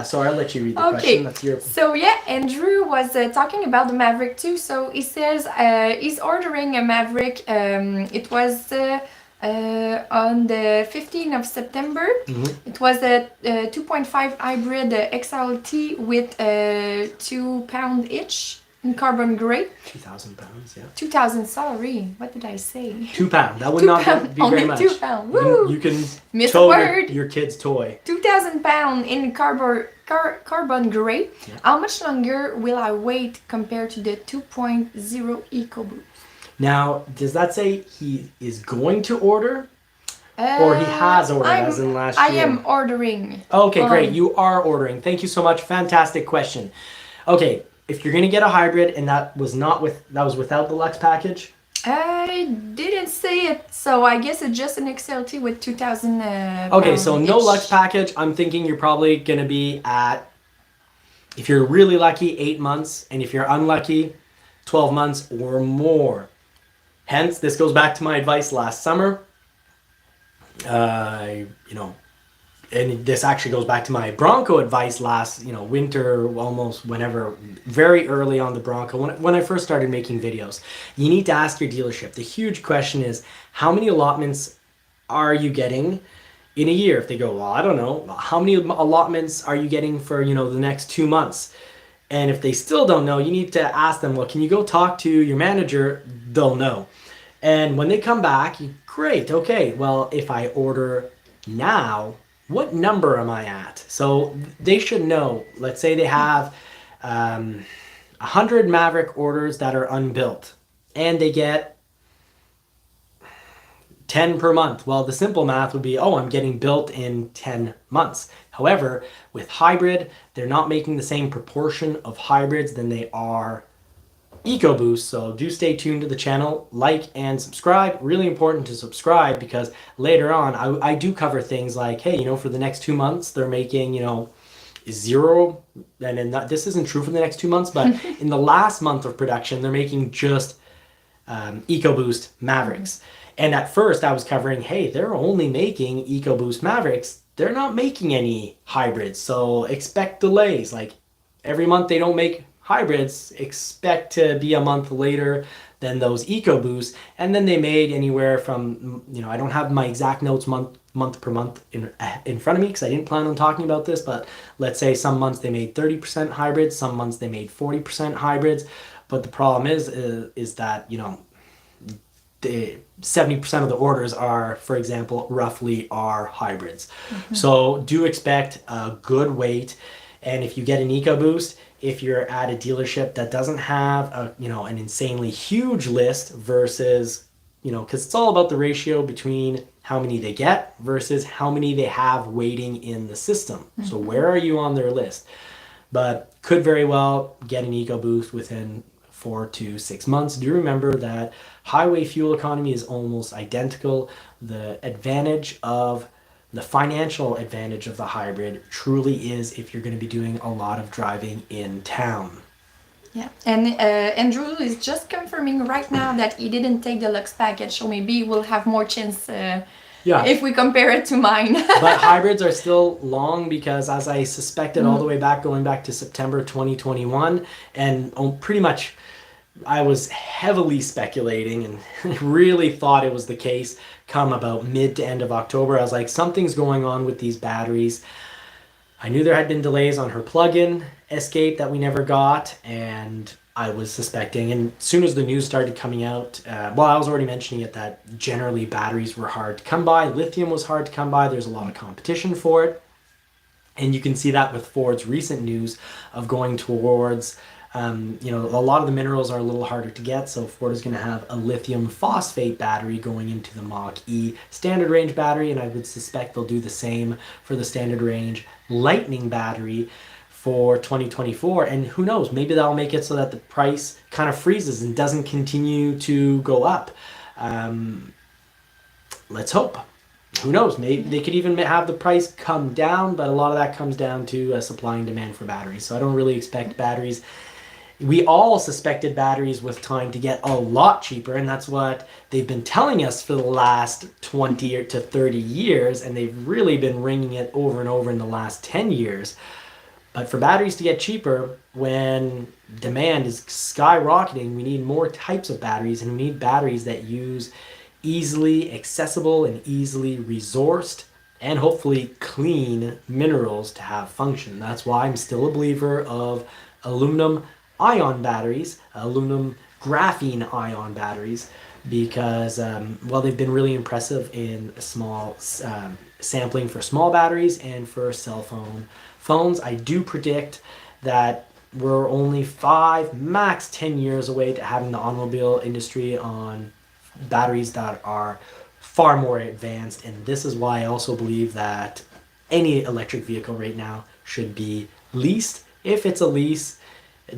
sorry, I'll let you read the question. That's your... So Andrew was talking about the Maverick too. So he says he's ordering a Maverick. It was on the 15th of September. Mm-hmm. It was a 2.5 hybrid XLT with 2 pound each. In carbon gray. 2,000 pounds, yeah. 2,000, sorry. What did I say? 2 pounds. That would not be very much. Only 2 pounds. Woo! You can Miss tow a word. Your kid's toy. 2,000 pounds in carbon gray. Yeah. How much longer will I wait compared to the 2.0 EcoBoost? Now, does that say he is going to order? Or he has ordered, as in last year? I am ordering. Okay, great. You are ordering. Thank you so much. Fantastic question. Okay. if you're going to get a hybrid and that was without the Lux package. I didn't say it, so I guess it's just an XLT with 2,000 Okay, so no Lux package. I'm thinking you're probably going to be at, if you're really lucky, 8 months, and if you're unlucky, 12 months or more. Hence, this goes back to my advice last summer. And this actually goes back to my Bronco advice last, winter, almost whenever, very early on the Bronco, when I first started making videos. You need to ask your dealership. The huge question is, how many allotments are you getting in a year? If they go, well, I don't know, how many allotments are you getting for, the next 2 months? And if they still don't know, you need to ask them, well, can you go talk to your manager? They'll know. And when they come back, great, okay, well, if I order now, what number am I at? So they should know. Let's say they have 100 Maverick orders that are unbuilt, and they get 10 per month. Well, the simple math would be, I'm getting built in 10 months. However, with hybrid, they're not making the same proportion of hybrids than they are EcoBoost. So do stay tuned to the channel, like and subscribe. Really important to subscribe, because later on I do cover things like, hey, for the next 2 months they're making 0, and this isn't true for the next 2 months, but in the last month of production they're making just EcoBoost Mavericks. And at first I was covering, hey, they're only making EcoBoost Mavericks, they're not making any hybrids, so expect delays. Like every month they don't make hybrids, expect to be a month later than those EcoBoosts. And then they made anywhere from, I don't have my exact notes month per month in front of me, because I didn't plan on talking about this, but let's say some months they made 30% hybrids, some months they made 40% hybrids. But the problem is that, the 70% of the orders are, for example, roughly are hybrids. Mm-hmm. So do expect a good wait. And if you get an EcoBoost, if you're at a dealership that doesn't have an insanely huge list versus, because it's all about the ratio between how many they get versus how many they have waiting in the system. Mm-hmm. So where are you on their list? But could very well get an EcoBoost within 4 to 6 months. Do remember that highway fuel economy is almost identical. The financial advantage of the hybrid truly is if you're going to be doing a lot of driving in town. Yeah, and Andrew is just confirming right now that he didn't take the Lux package, so maybe we'll have more chance if we compare it to mine. But hybrids are still long, because as I suspected all the way back, going back to September 2021, and pretty much I was heavily speculating and really thought it was the case come about mid to end of October. I was like, something's going on with these batteries. I knew there had been delays on her plug-in Escape that we never got, and I was suspecting. And as soon as the news started coming out, I was already mentioning it, that generally batteries were hard to come by. Lithium was hard to come by. There's a lot of competition for it. And you can see that with Ford's recent news of going towards a lot of the minerals are a little harder to get, so Ford is going to have a lithium phosphate battery going into the Mach-E standard range battery, and I would suspect they'll do the same for the standard range Lightning battery for 2024. And who knows, maybe that'll make it so that the price kind of freezes and doesn't continue to go up. Let's hope. Who knows, maybe they could even have the price come down, but a lot of that comes down to supply and demand for batteries. So I don't really expect batteries. We all suspected batteries with time to get a lot cheaper, and that's what they've been telling us for the last 20 to 30 years, and they've really been ringing it over and over in the last 10 years. But for batteries to get cheaper, when demand is skyrocketing, we need more types of batteries, and we need batteries that use easily accessible and easily resourced and hopefully clean minerals to have function. That's why I'm still a believer of aluminum ion batteries, aluminum graphene ion batteries, because they've been really impressive in small sampling for small batteries and for cell phones. I do predict that we're only 5, max 10 years away to having the automobile industry on batteries that are far more advanced, and this is why I also believe that any electric vehicle right now should be leased. If it's a lease,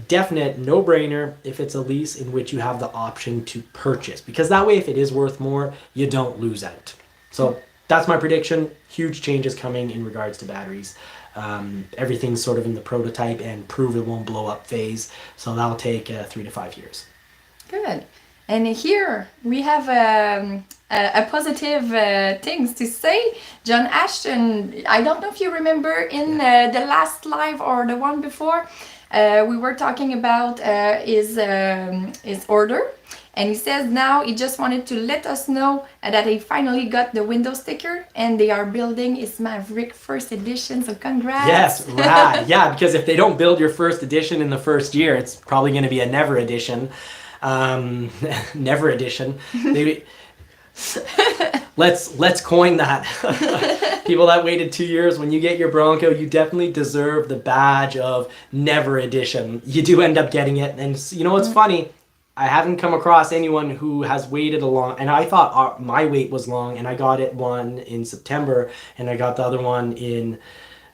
definite no-brainer if it's a lease in which you have the option to purchase, because that way if it is worth more, you don't lose out. So that's my prediction. Huge changes coming in regards to batteries. Everything's sort of in the prototype and prove it won't blow up phase, so that'll take 3 to 5 years. Good. And here we have a positive things to say. John Ashton, I don't know if you remember in the last live or the one before, we were talking about his order, and he says now he just wanted to let us know that he finally got the window sticker and they are building his Maverick first edition, so congrats. Yes, rad. Yeah, because if they don't build your first edition in the first year, it's probably going to be a never edition. Never edition. Maybe let's coin that. People that waited 2 years, when you get your Bronco, you definitely deserve the badge of never edition. You do end up getting it, and you know what's funny? I haven't come across anyone who has waited a long, and I thought my wait was long, and I got it one in September, and I got the other one in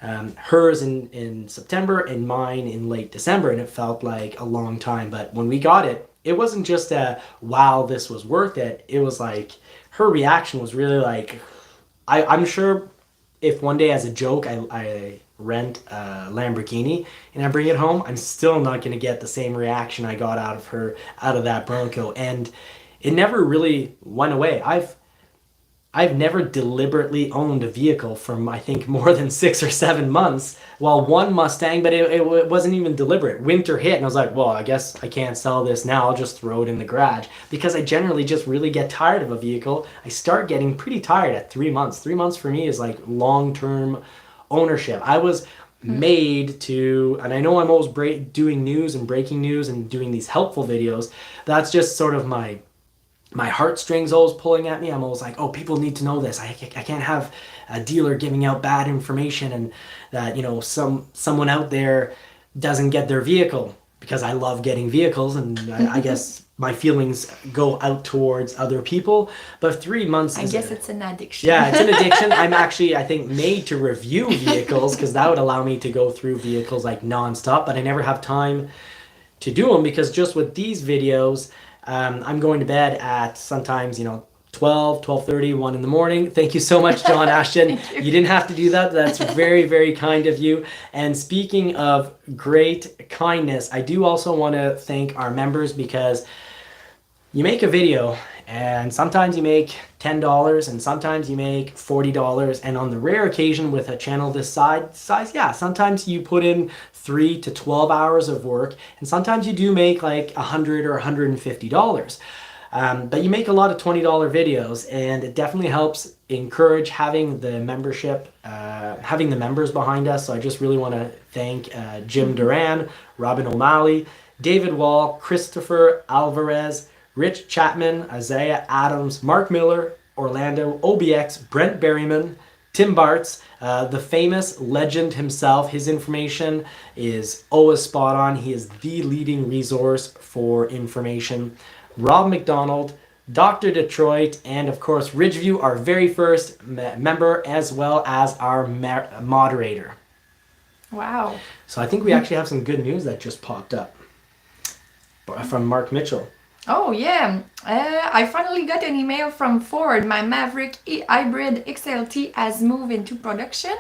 hers in September and mine in late December, and it felt like a long time. But when we got it, it wasn't just a wow, this was worth it. It was like her reaction was really like, I'm sure if one day as a joke I rent a Lamborghini and I bring it home, I'm still not going to get the same reaction I got out of that Bronco. And it never really went away. I've never deliberately owned a vehicle from, I think, more than 6 or 7 months. Well, one Mustang, but it wasn't even deliberate. Winter hit, and I was like, well, I guess I can't sell this now. I'll just throw it in the garage. Because I generally just really get tired of a vehicle. I start getting pretty tired at 3 months. 3 months for me is like long-term ownership. I was made to, and I know I'm always doing news and breaking news and doing these helpful videos. That's just sort of my heartstrings always pulling at me. I'm always like, oh, people need to know this. I can't have a dealer giving out bad information and that, you know, someone out there doesn't get their vehicle, because I love getting vehicles, and I guess my feelings go out towards other people. But 3 months it's an addiction. Yeah, it's an addiction. I'm actually, I think, made to review vehicles, because that would allow me to go through vehicles like nonstop, but I never have time to do them, because just with these videos, I'm going to bed at sometimes, 12, 12:30, 1 in the morning. Thank you so much, John Ashton. You didn't have to do that. That's very, very kind of you. And speaking of great kindness, I do also want to thank our members, because you make a video and sometimes you make $10 and sometimes you make $40. And on the rare occasion with a channel this size, yeah, sometimes you put in 3 to 12 hours of work, and sometimes you do make like $100 or $150. But you make a lot of $20 videos, and it definitely helps encourage having the membership, having the members behind us. So I just really want to thank Jim Duran, Robin O'Malley, David Wall, Christopher Alvarez, Rich Chapman, Isaiah Adams, Mark Miller, Orlando, OBX, Brent Berryman, Tim Bartz, the famous legend himself. His information is always spot on. He is the leading resource for information. Rob McDonald, Dr. Detroit, and of course Ridgeview, our very first member, as well as our moderator. Wow. So I think we actually have some good news that just popped up from Mark Mitchell. Oh yeah, I finally got an email from Ford. My Maverick Hybrid XLT has moved into production.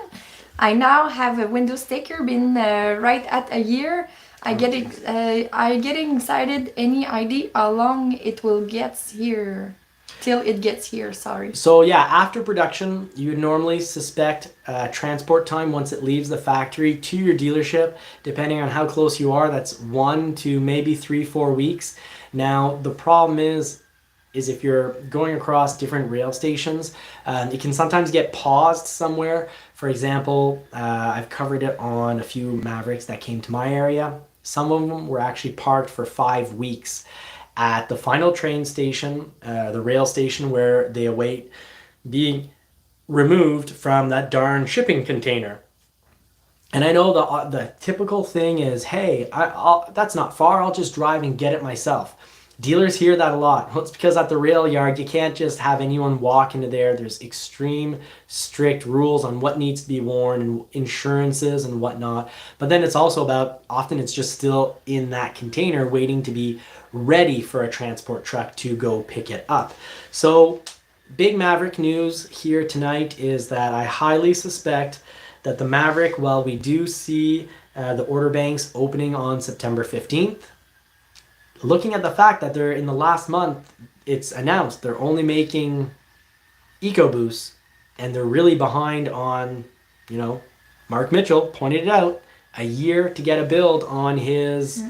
I now have a window sticker, been right at a year. I getting excited. Any idea how long it will get here? Till it gets here, sorry. So yeah, after production, you would normally suspect transport time once it leaves the factory to your dealership. Depending on how close you are, that's 1 to maybe 3-4 weeks. Now, the problem is if you're going across different rail stations, it can sometimes get paused somewhere. For example, I've covered it on a few Mavericks that came to my area. Some of them were actually parked for 5 weeks at the final train station, the rail station, where they await being removed from that darn shipping container. And I know the typical thing is, hey, that's not far, I'll just drive and get it myself. Dealers hear that a lot. Well, it's because at the rail yard, you can't just have anyone walk into there. There's extreme, strict rules on what needs to be worn and insurances and whatnot. But then it's also about, often it's just still in that container waiting to be ready for a transport truck to go pick it up. So big Maverick news here tonight is that I highly suspect that the Maverick, while we do see the order banks opening on September 15th, looking at the fact that they're in the last month, it's announced they're only making EcoBoost and they're really behind on, Mark Mitchell pointed it out, a year to get a build on his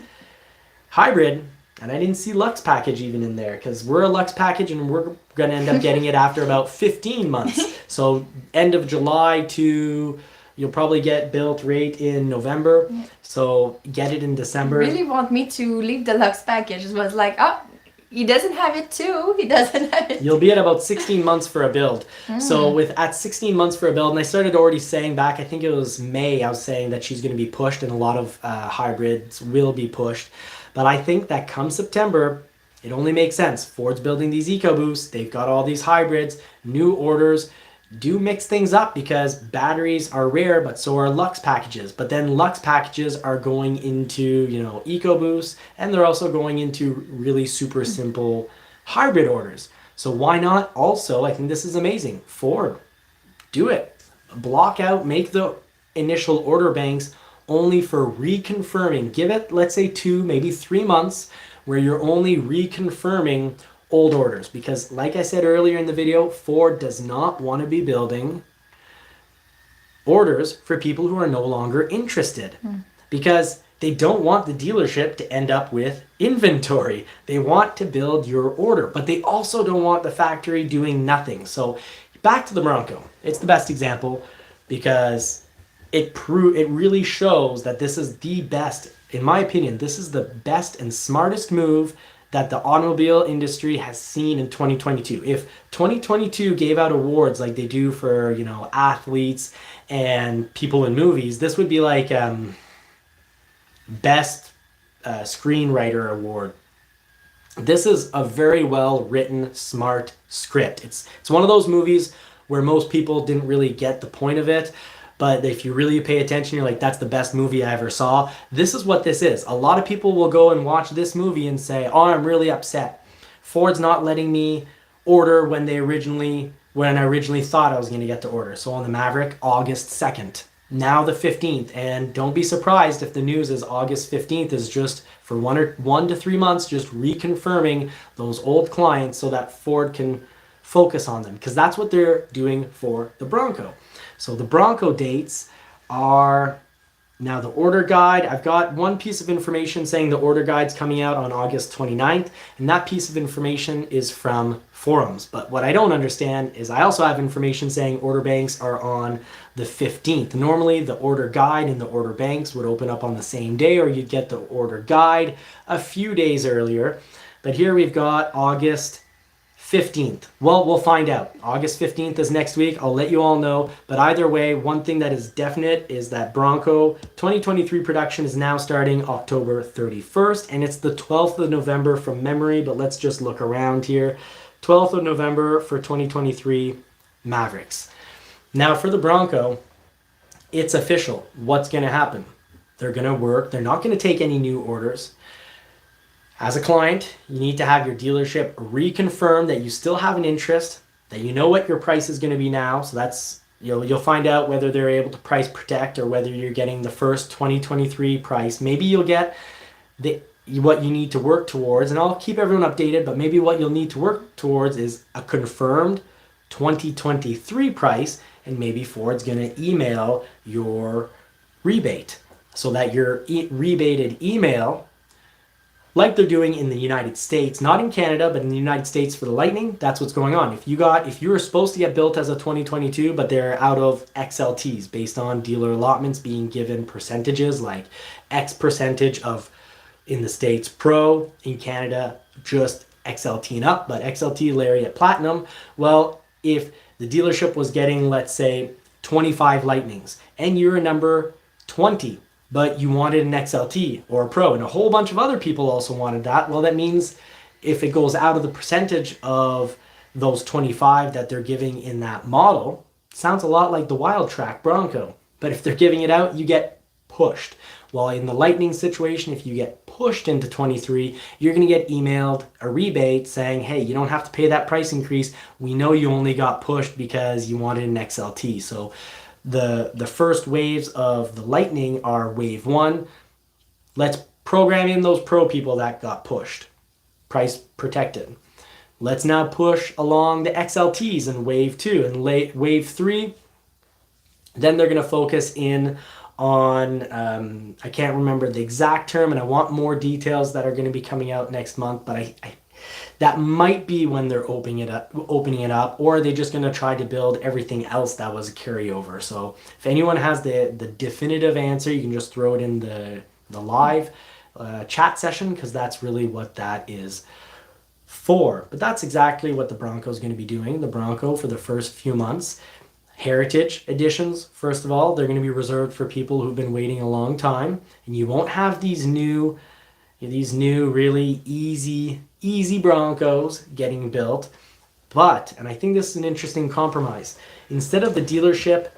hybrid. And I didn't see Lux package even in there because we're a Lux package and we're going to end up getting it after about 15 months. So end of July to... You'll probably get built right in November, so get it in December. You really want me to leave the Lux package? It was like, oh, he doesn't have it too. He doesn't have it. You'll be at about 16 months for a build. So at 16 months for a build, and I started already saying back, I think it was May, I was saying that she's going to be pushed and a lot of hybrids will be pushed. But I think that come September, it only makes sense. Ford's building these EcoBoosts. They've got all these hybrids, new orders. Do mix things up because batteries are rare, but so are Lux packages. But then Lux packages are going into, EcoBoost, and they're also going into really super simple hybrid orders. So why not also, I think this is amazing, Ford, do it. Block out, make the initial order banks only for reconfirming. Give it, let's say 2, maybe 3 months where you're only reconfirming old orders, because like I said earlier in the video, Ford does not want to be building orders for people who are no longer interested because they don't want the dealership to end up with inventory. They want to build your order, but they also don't want the factory doing nothing. So back to the Bronco. It's the best example because it really shows that this is the best, in my opinion, this is the best and smartest move that the automobile industry has seen in 2022. If 2022 gave out awards like they do for, athletes and people in movies, this would be like best screenwriter award. This is a very well written, smart script. It's one of those movies where most people didn't really get the point of it. But if you really pay attention, you're like, that's the best movie I ever saw. This is what this is. A lot of people will go and watch this movie and say, oh, I'm really upset. Ford's not letting me order when I originally thought I was going to get to order. So on the Maverick, August 2nd. Now the 15th. And don't be surprised if the news is August 15th is just for 1 to 3 months, just reconfirming those old clients so that Ford can focus on them. Because that's what they're doing for the Bronco. So the Bronco dates are now the order guide. I've got one piece of information saying the order guide's coming out on August 29th, and that piece of information is from forums. But what I don't understand is I also have information saying order banks are on the 15th. Normally the order guide and the order banks would open up on the same day, or you'd get the order guide a few days earlier. But here we've got August 15th. Well, we'll find out. August 15th is next week. I'll let you all know. But either way, one thing that is definite is that Bronco 2023 production is now starting October 31st. And it's the 12th of November from memory. But let's just look around here. 12th of November for 2023 Mavericks. Now for the Bronco, it's official. What's going to happen? They're going to work. They're not going to take any new orders. As a client, you need to have your dealership reconfirm that you still have an interest, that you know what your price is going to be now. So that's, you'll find out whether they're able to price protect or whether you're getting the first 2023 price. Maybe you'll get what you need to work towards, and I'll keep everyone updated, but maybe what you'll need to work towards is a confirmed 2023 price, and maybe Ford's going to email your rebate so that your rebated email, like they're doing in the United States, not in Canada, but in the United States for the Lightning, that's what's going on. If you were supposed to get built as a 2022, but they're out of XLTs based on dealer allotments being given percentages, like X percentage of, in the States, Pro, in Canada, just XLT and up, but XLT, Lariat, Platinum. Well, if the dealership was getting, let's say, 25 Lightnings, and you're a number 20, but you wanted an XLT or a Pro, and a whole bunch of other people also wanted that, well, that means if it goes out of the percentage of those 25 that they're giving in that model, sounds a lot like the Wild Track Bronco. But if they're giving it out, you get pushed. While in the Lightning situation, if you get pushed into 23, you're going to get emailed a rebate saying, hey, you don't have to pay that price increase. We know you only got pushed because you wanted an XLT. So the first waves of the Lightning are wave 1. Let's program in those pro people that got pushed. Price protected. Let's now push along the XLTs in wave 2. And wave 3, then they're going to focus in on, I can't remember the exact term, and I want more details that are going to be coming out next month, but that might be when they're opening it up, or are they just going to try to build everything else that was a carryover? So if anyone has the definitive answer, you can just throw it in the live chat session, because that's really what that is for. But that's exactly what the Bronco is going to be doing. The Bronco, for the first few months, Heritage editions, first of all, they're going to be reserved for people who've been waiting a long time, and you won't have these new really easy Broncos getting built. But, and I think this is an interesting compromise, instead of the dealership,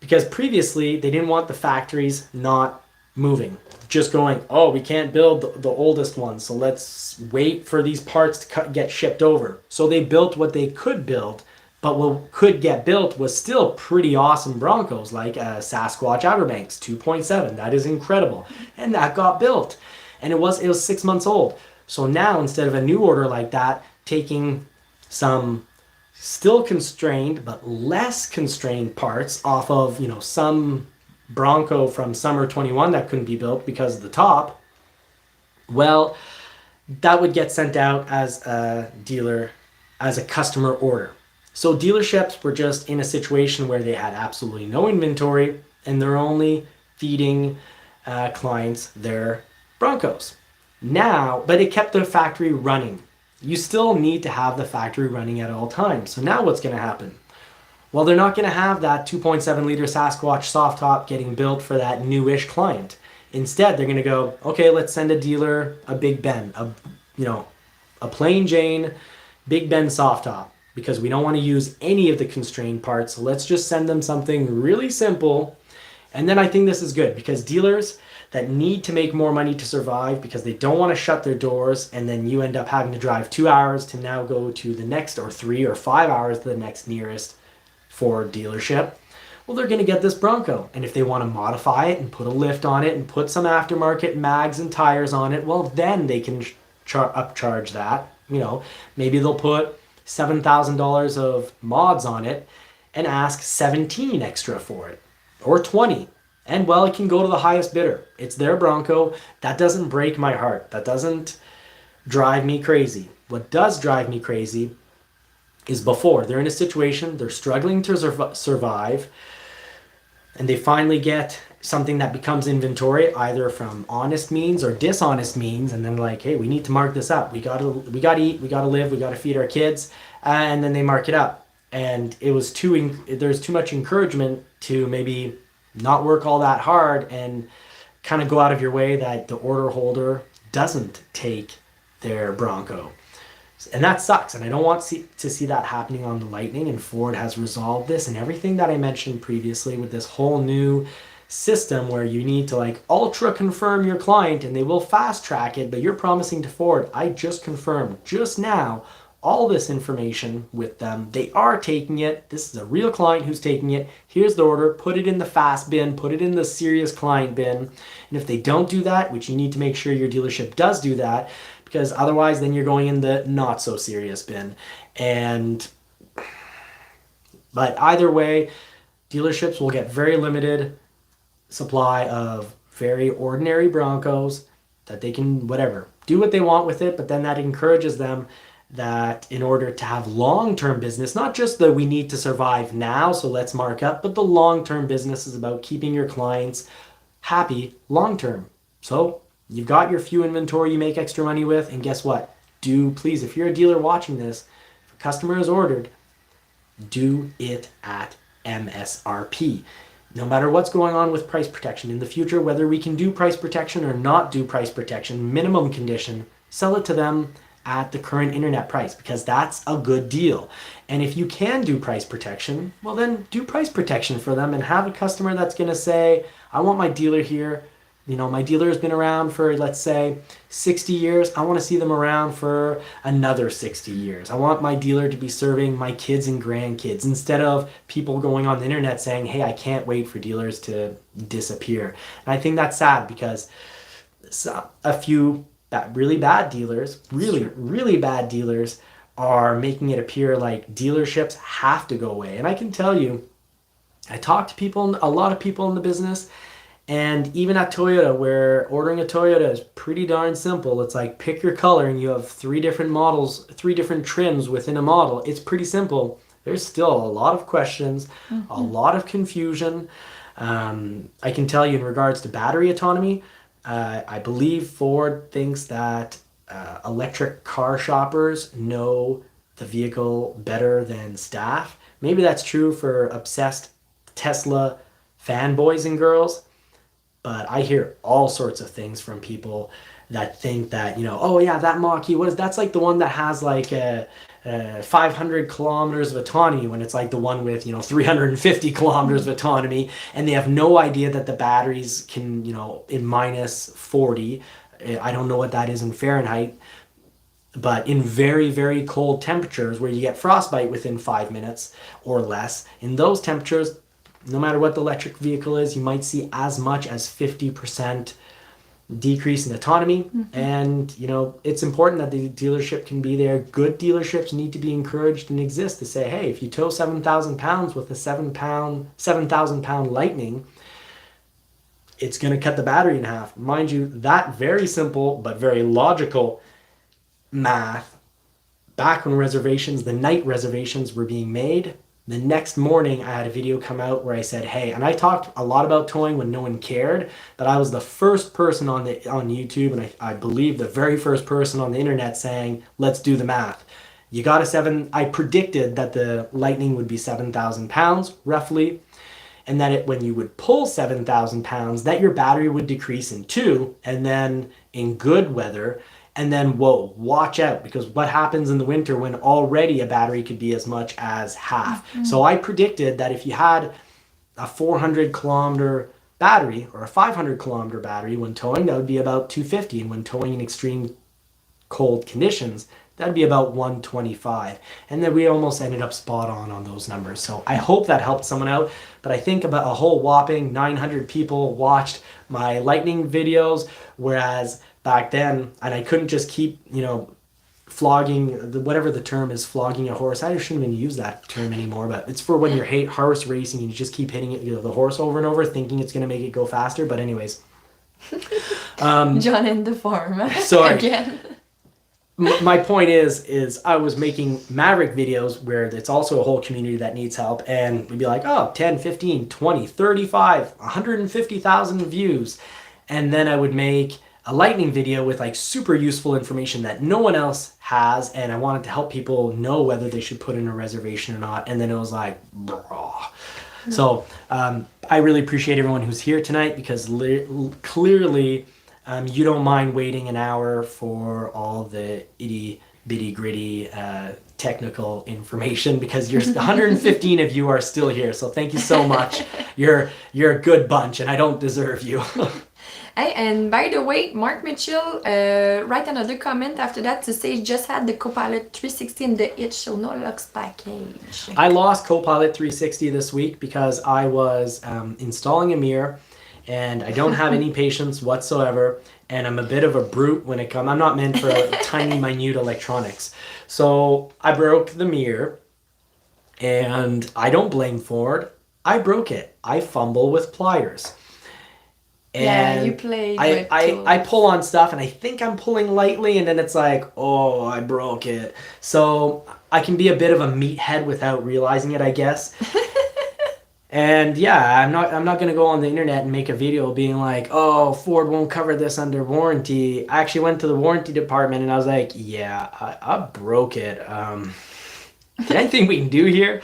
because previously they didn't want the factories not moving, just going, oh, we can't build the oldest one, so let's wait for these parts to get shipped over. So they built what they could build, but what could get built was still pretty awesome Broncos, like a Sasquatch Outer Banks 2.7. That is incredible. And that got built. And it was 6 months old. So now, instead of a new order like that, taking some still constrained but less constrained parts off of, some Bronco from summer 21 that couldn't be built because of the top, well, that would get sent out as a customer order. So dealerships were just in a situation where they had absolutely no inventory, and they're only feeding clients their Broncos. Now, but it kept the factory running. You still need to have the factory running at all times. So now what's going to happen? Well, they're not going to have that 2.7 liter Sasquatch soft top getting built for that newish client. Instead, they're going to go, okay, let's send a dealer a Big Ben, a plain Jane Big Ben soft top, because we don't want to use any of the constrained parts. So let's just send them something really simple. And then I think this is good, because dealers that need to make more money to survive because they don't want to shut their doors, and then you end up having to drive 2 hours to now go to the next, or 3 or 5 hours to the next nearest Ford dealership. Well, they're going to get this Bronco. And if they want to modify it and put a lift on it and put some aftermarket mags and tires on it, well, then they can upcharge that. Maybe they'll put $7,000 of mods on it and ask 17 extra for it, or 20. And well, it can go to the highest bidder. It's their Bronco. That doesn't break my heart. That doesn't drive me crazy. What does drive me crazy is before they're in a situation, they're struggling to survive, and they finally get something that becomes inventory, either from honest means or dishonest means, and then like, hey, we need to mark this up. We gotta eat, we gotta live, we gotta feed our kids, and then they mark it up. And there's too much encouragement to maybe not work all that hard and kind of go out of your way that the order holder doesn't take their Bronco. And that sucks, and I don't want to see that happening on the Lightning, and Ford has resolved this, and everything that I mentioned previously with this whole new system where you need to like ultra confirm your client, and they will fast track it, but you're promising to Ford, I just confirmed just now all this information with them. They are taking it. This is a real client who's taking it. Here's the order. Put it in the fast bin. Put it in the serious client bin. And if they don't do that, which you need to make sure your dealership does do that, because otherwise then you're going in the not so serious bin. But either way, dealerships will get very limited supply of very ordinary Broncos that they can do what they want with it, but then that encourages them that in order to have long-term business, not just that we need to survive now, so let's mark up, but the long-term business is about keeping your clients happy long-term. So you've got your few inventory you make extra money with, and guess what? Please, if you're a dealer watching this, if a customer has ordered, do it at MSRP. No matter what's going on with price protection in the future, whether we can do price protection or not do price protection, minimum condition, sell it to them at the current internet price, because that's a good deal. And if you can do price protection, well then do price protection for them and have a customer that's going to say, I want my dealer here. You know, my dealer has been around for, let's say, 60 years. I want to see them around for another 60 years. I want my dealer to be serving my kids and grandkids, instead of people going on the internet saying, hey, I can't wait for dealers to disappear. And I think that's sad, because a few really bad dealers, really bad dealers, are making it appear like dealerships have to go away. And I can tell you, I talk to people, a lot of people in the business, and even at Toyota, where ordering a Toyota is pretty darn simple. It's like pick your color and you have 3 different models, 3 different trims within a model. It's pretty simple. There's still a lot of questions, a lot of confusion. I can tell you in regards to battery autonomy, I believe Ford thinks that electric car shoppers know the vehicle better than staff. Maybe that's true for obsessed Tesla fanboys and girls. But I hear all sorts of things from people that think that, you know, oh yeah, that Mach-E, that's like the one that has like 500 kilometers of autonomy, when it's like the one with, you know, 350 kilometers of autonomy, and they have no idea that the batteries can, you know, in minus 40, I don't know what that is in Fahrenheit, but in very, very cold temperatures where you get frostbite within 5 minutes or less, in those temperatures, no matter what the electric vehicle is, you might see as much as 50% decrease in autonomy. And, you know, it's important that the dealership can be there. Good dealerships need to be encouraged and exist to say, hey, if you tow 7,000 pounds with a 7,000 pound Lightning, it's going to cut the battery in half. Mind you, that very simple but very logical math, back when reservations, the night reservations were being made, the next morning I had a video come out where I said, hey, and I talked a lot about towing when no one cared, but I was the first person on YouTube, and I believe the very first person on the internet saying, let's do the math. You got I predicted that the Lightning would be 7,000 pounds roughly, and that when you would pull 7,000 pounds, that your battery would decrease in 2, and then in good weather, and then, whoa, watch out, because what happens in the winter when already a battery could be as much as half. So I predicted that if you had a 400 kilometer battery or a 500 kilometer battery when towing, that would be about 250. And when towing in extreme cold conditions, that'd be about 125. And then we almost ended up spot on those numbers. So I hope that helped someone out. But I think about a whole whopping 900 people watched my Lightning videos, whereas back then, and I couldn't just keep, you know, flogging, whatever the term is, flogging a horse. I shouldn't even use that term anymore, but it's for when you're horse racing and you just keep hitting it, you know, the horse over and over, thinking it's going to make it go faster. But anyways. John and the farm. Sorry. Again. My point is I was making Maverick videos where it's also a whole community that needs help, and we'd be like, oh, 10, 15, 20, 35, 150,000 views. And then I would make a Lightning video with like super useful information that no one else has, and I wanted to help people know whether they should put in a reservation or not. And then it was like, bruh. So I really appreciate everyone who's here tonight, because clearly you don't mind waiting an hour for all the itty bitty gritty technical information, because you're 115 of you are still here. So thank you so much. You're a good bunch, and I don't deserve you. Hey, and by the way, Mark Mitchell write another comment after that to say just had the Copilot 360 in the itch, so no locks package. I lost Copilot 360 this week because I was installing a mirror, and I don't have any patience whatsoever, and I'm a bit of a brute when it comes. I'm not meant for tiny, minute electronics. So I broke the mirror, and I don't blame Ford. I broke it. I fumble with pliers. And yeah, you played with I pull on stuff, and I think I'm pulling lightly, and then it's like, oh, I broke it. So I can be a bit of a meathead without realizing it, I guess. And yeah, I'm not going to go on the internet and make a video being like, oh, Ford won't cover this under warranty. I actually went to the warranty department, and I was like, yeah, I broke it. Is there anything we can do here?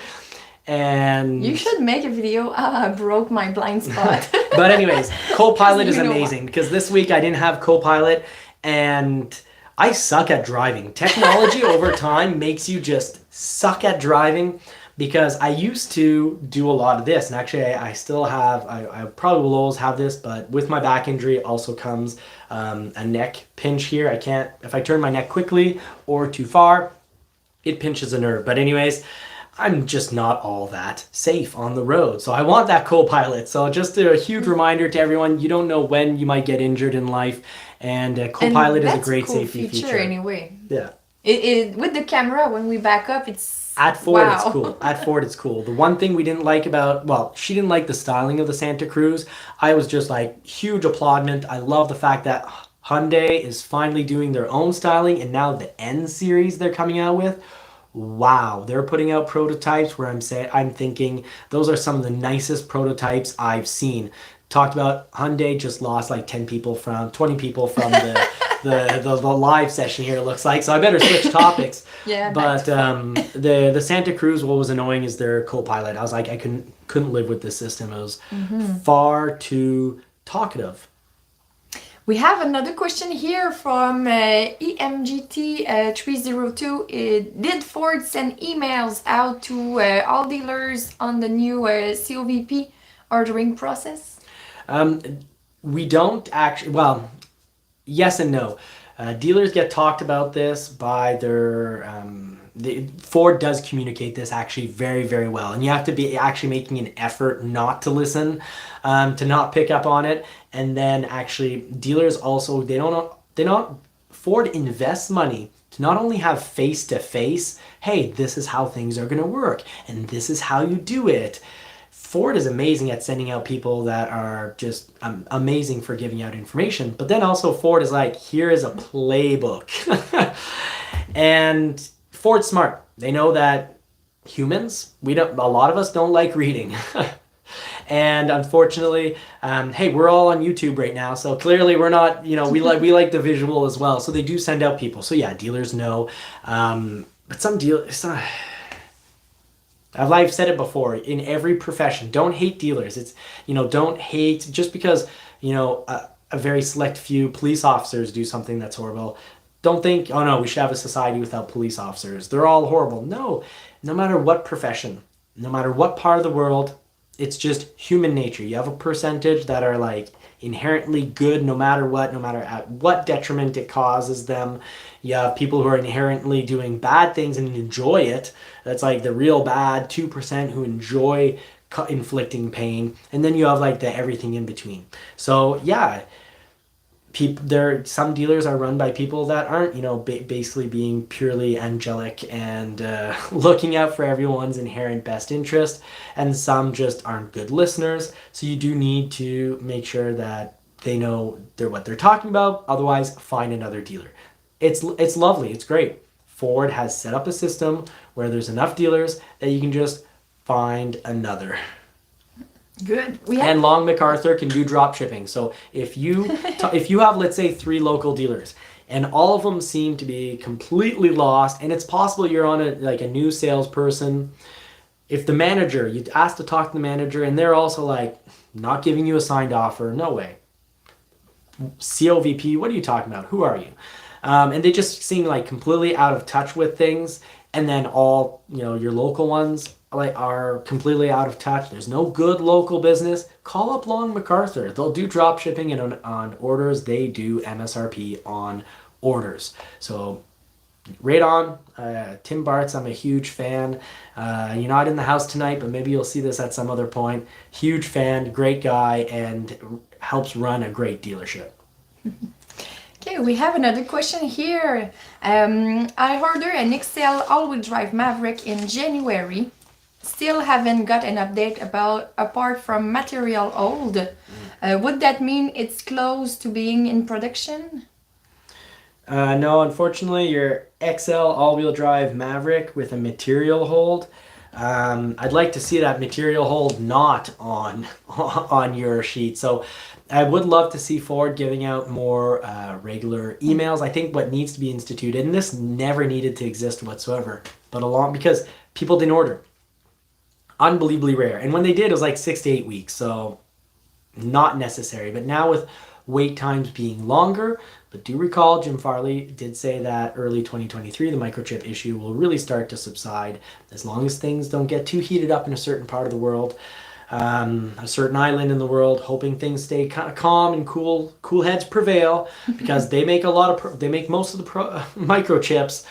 And you should make a video, I broke my blind spot. But anyways, Copilot is amazing, because this week I didn't have Copilot, and I suck at driving. Technology over time makes you just suck at driving, because I used to do a lot of this, and actually I still have, I probably will always have this, but with my back injury also comes a neck pinch here. I can't, if I turn my neck quickly or too far, it pinches a nerve. But anyways, I'm just not all that safe on the road. So I want that co-pilot. So just a huge reminder to everyone, you don't know when you might get injured in life, and co-pilot is a great safety feature. Anyway. Yeah. With the camera, when we back up, it's... At Ford, wow. It's cool. At Ford, it's cool. The one thing we didn't like about, well, she didn't like the styling of the Santa Cruz. I was just like, huge applaudment. I love the fact that Hyundai is finally doing their own styling, and now the N series they're coming out with. Wow, they're putting out prototypes where I'm thinking those are some of the nicest prototypes I've seen. Talked about Hyundai just lost like 20 people from the live session here, it looks like. So I better switch topics. Yeah. But the Santa Cruz, what was annoying is their co-pilot. I was like, I couldn't live with this system. It was far too talkative. We have another question here from EMGT 302. Did Ford send emails out to all dealers on the new COVP ordering process? We don't actually, well, yes and no. Dealers get talked about this by their, Ford does communicate this actually very, very well. And you have to be actually making an effort not to listen, to not pick up on it. And then actually dealers also, Ford invests money to not only have face-to-face, hey, this is how things are going to work, and this is how you do it. Ford is amazing at sending out people that are just amazing for giving out information. But then also Ford is like, here is a playbook. And Ford's smart. They know that humans, a lot of us don't like reading. And unfortunately, hey, we're all on YouTube right now, so clearly we're not, we like the visual as well. So they do send out people. So yeah, dealers know. But some dealers, I've said it before, in every profession, don't hate dealers. It's, don't hate just because, a very select few police officers do something that's horrible. Don't think, oh no, we should have a society without police officers. They're all horrible. No matter what profession, no matter what part of the world, it's just human nature. You have a percentage that are like inherently good no matter what, no matter at what detriment it causes them. You have people who are inherently doing bad things and enjoy it. That's like the real bad 2% who enjoy inflicting pain. And then you have like the everything in between. So yeah, some dealers are run by people that aren't, basically being purely angelic and looking out for everyone's inherent best interest, and some just aren't good listeners. So you do need to make sure that they know what they're talking about. Otherwise, find another dealer. It's lovely. It's great. Ford has set up a system where there's enough dealers that you can just find another. Good. And Long MacArthur can do drop shipping. So if you have, let's say, 3 local dealers, and all of them seem to be completely lost, and it's possible you're on a new salesperson. If the manager, you ask to talk to the manager, and they're also like not giving you a signed offer, no way. COVP, what are you talking about? Who are you? And they just seem like completely out of touch with things. And then all, your local ones are completely out of touch. There's no good local business. Call up Long MacArthur. They'll do drop shipping, and on orders, they do MSRP on orders. So right on. Tim Bartz, I'm a huge fan. You're not in the house tonight, but maybe you'll see this at some other point. Huge fan, great guy, and helps run a great dealership. Okay, we have another question here. I ordered an XL all-wheel drive Maverick in January. Still haven't got an update apart from material hold. Would that mean it's close to being in production? No, unfortunately, your XL all-wheel drive Maverick with a material hold. I'd like to see that material hold not on your sheet. So I would love to see Ford giving out more regular emails. I think what needs to be instituted, and this never needed to exist whatsoever, but because people didn't order. Unbelievably rare. And when they did, it was like 6 to 8 weeks. So not necessary. But now with wait times being longer, But do recall, Jim Farley did say that early 2023, the microchip issue will really start to subside as long as things don't get too heated up in a certain part of the world, a certain island in the world, hoping things stay kind of calm and cool heads prevail, because they make they make most of the microchips.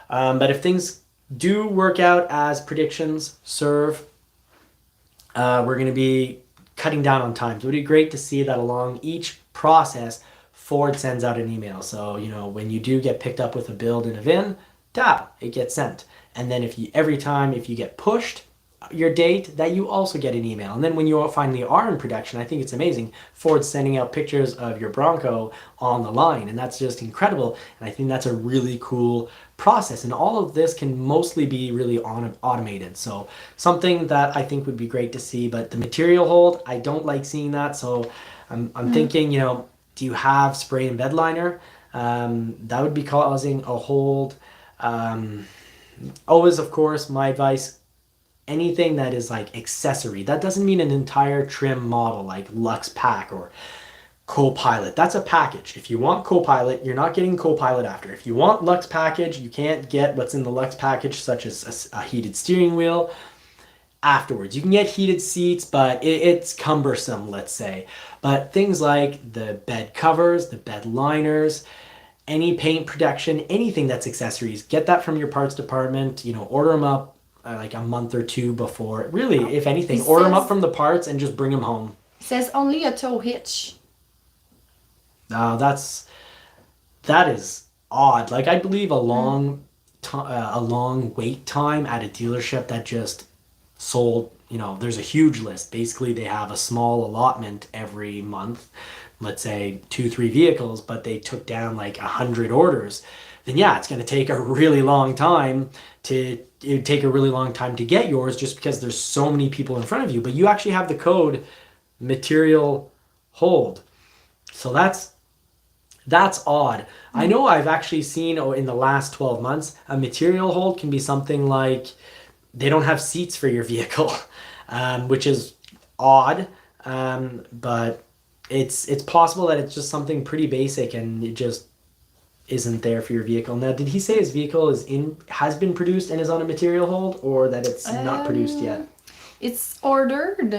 But if things do work out as predictions serve, we're going to be cutting down on time. So it would be great to see that along each process, Ford sends out an email. So, when you do get picked up with a build in a VIN, it gets sent. And then every time you get pushed your date, that you also get an email. And then when you finally are in production, I think it's amazing. Ford's sending out pictures of your Bronco on the line, and that's just incredible. And I think that's a really cool process. And all of this can mostly be really automated. So something that I think would be great to see. But the material hold, I don't like seeing that. So I'm thinking, do you have spray and bed liner? That would be causing a hold. Always, of course, my advice, anything that is like accessory. That doesn't mean an entire trim model like Lux Pack or Copilot. That's a package. If you want Copilot, you're not getting Copilot after. If you want Lux package, you can't get what's in the Lux package, such as a heated steering wheel, afterwards. You can get heated seats, but it's cumbersome, let's say. But things like the bed covers, the bed liners, any paint protection, anything that's accessories, get that from your parts department. Order them up like a month or two before. Really, if anything, order them up from the parts and just bring them home. It says only a tow hitch. That is odd. Like, I believe a long wait time at a dealership that just sold, there's a huge list. Basically, they have a small allotment every month, let's say 2-3 vehicles, but they took down like 100 orders. Then it's going to take a really long time to get yours, just because there's so many people in front of you. But you actually have the code material hold. So that's odd. I know I've actually seen in the last 12 months, a material hold can be something like they don't have seats for your vehicle, which is odd. But it's possible that it's just something pretty basic and it just isn't there for your vehicle. Now, did he say his vehicle has been produced and is on a material hold, or that it's not produced yet? It's ordered.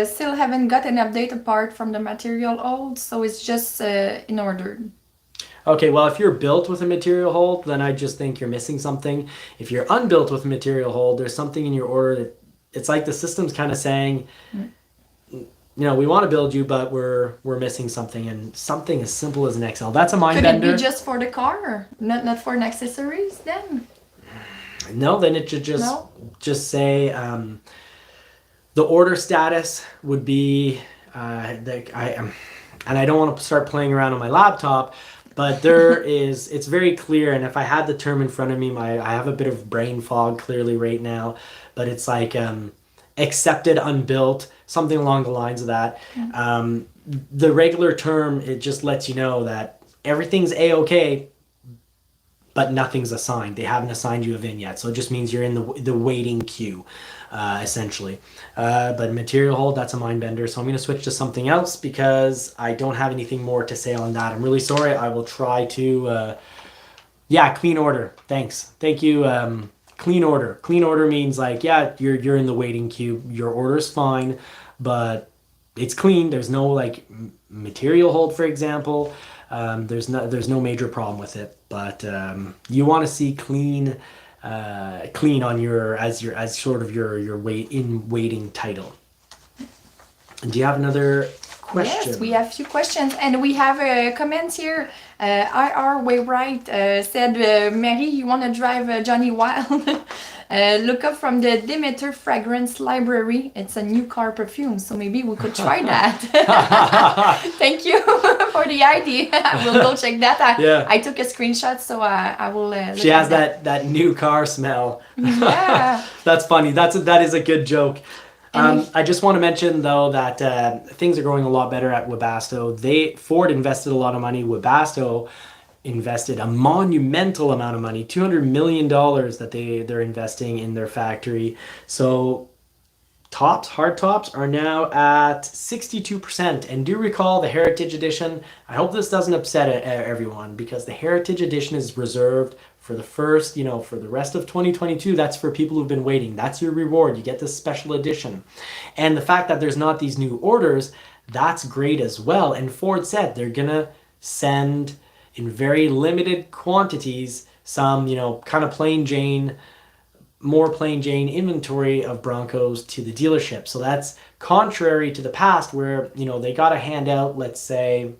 Still haven't got an update apart from the material hold, so it's just in order. Okay, well, if you're built with a material hold, then I just think you're missing something. If you're unbuilt with a material hold, there's something in your order that it's like the system's kind of saying, we want to build you, but we're missing something, and something as simple as an XL. That's a mind bender. Could it be just for the car, not for accessories then? No, then it should just say the order status would be and I don't want to start playing around on my laptop, but it's very clear. And if I had the term in front of me, I have a bit of brain fog clearly right now, but it's like accepted unbuilt, something along the lines of that. The regular term, it just lets you know that everything's A-okay, but nothing's assigned. They haven't assigned you a VIN yet. So it just means you're in the waiting queue, essentially. But material hold, that's a mind bender. So I'm going to switch to something else because I don't have anything more to say on that. I'm really sorry. I will try to, clean order. Thanks. Thank you. Clean order. Clean order means like, you're in the waiting queue. Your order's fine, but it's clean. There's no like material hold, for example. There's no major problem with it, but you want to see clean on as sort of your waiting title. And do you have another question? Yes, we have a few questions, and we have a comment here. IR Waywright said, Mary, you want to drive Johnny Wild? Look up from the Demeter Fragrance Library. It's a new car perfume, so maybe we could try that. Thank you for the idea. We'll go check that out. I took a screenshot, so I will look She has that new car smell. Yeah. That's funny. That is a good joke. I just want to mention, though, that things are going a lot better at Webasto. Ford invested a lot of money. Webasto invested a monumental amount of money, $200 million that they're investing in their factory. So hard tops are now at 62%. And do recall the Heritage Edition. I hope this doesn't upset everyone, because the Heritage Edition is reserved for the first, for the rest of 2022. That's for people who've been waiting. That's your reward. You get this special edition. And the fact that there's not these new orders, that's great as well. And Ford said they're going to send in very limited quantities some, kind of more plain Jane inventory of Broncos to the dealership. So that's contrary to the past where, they got to hand out, let's say,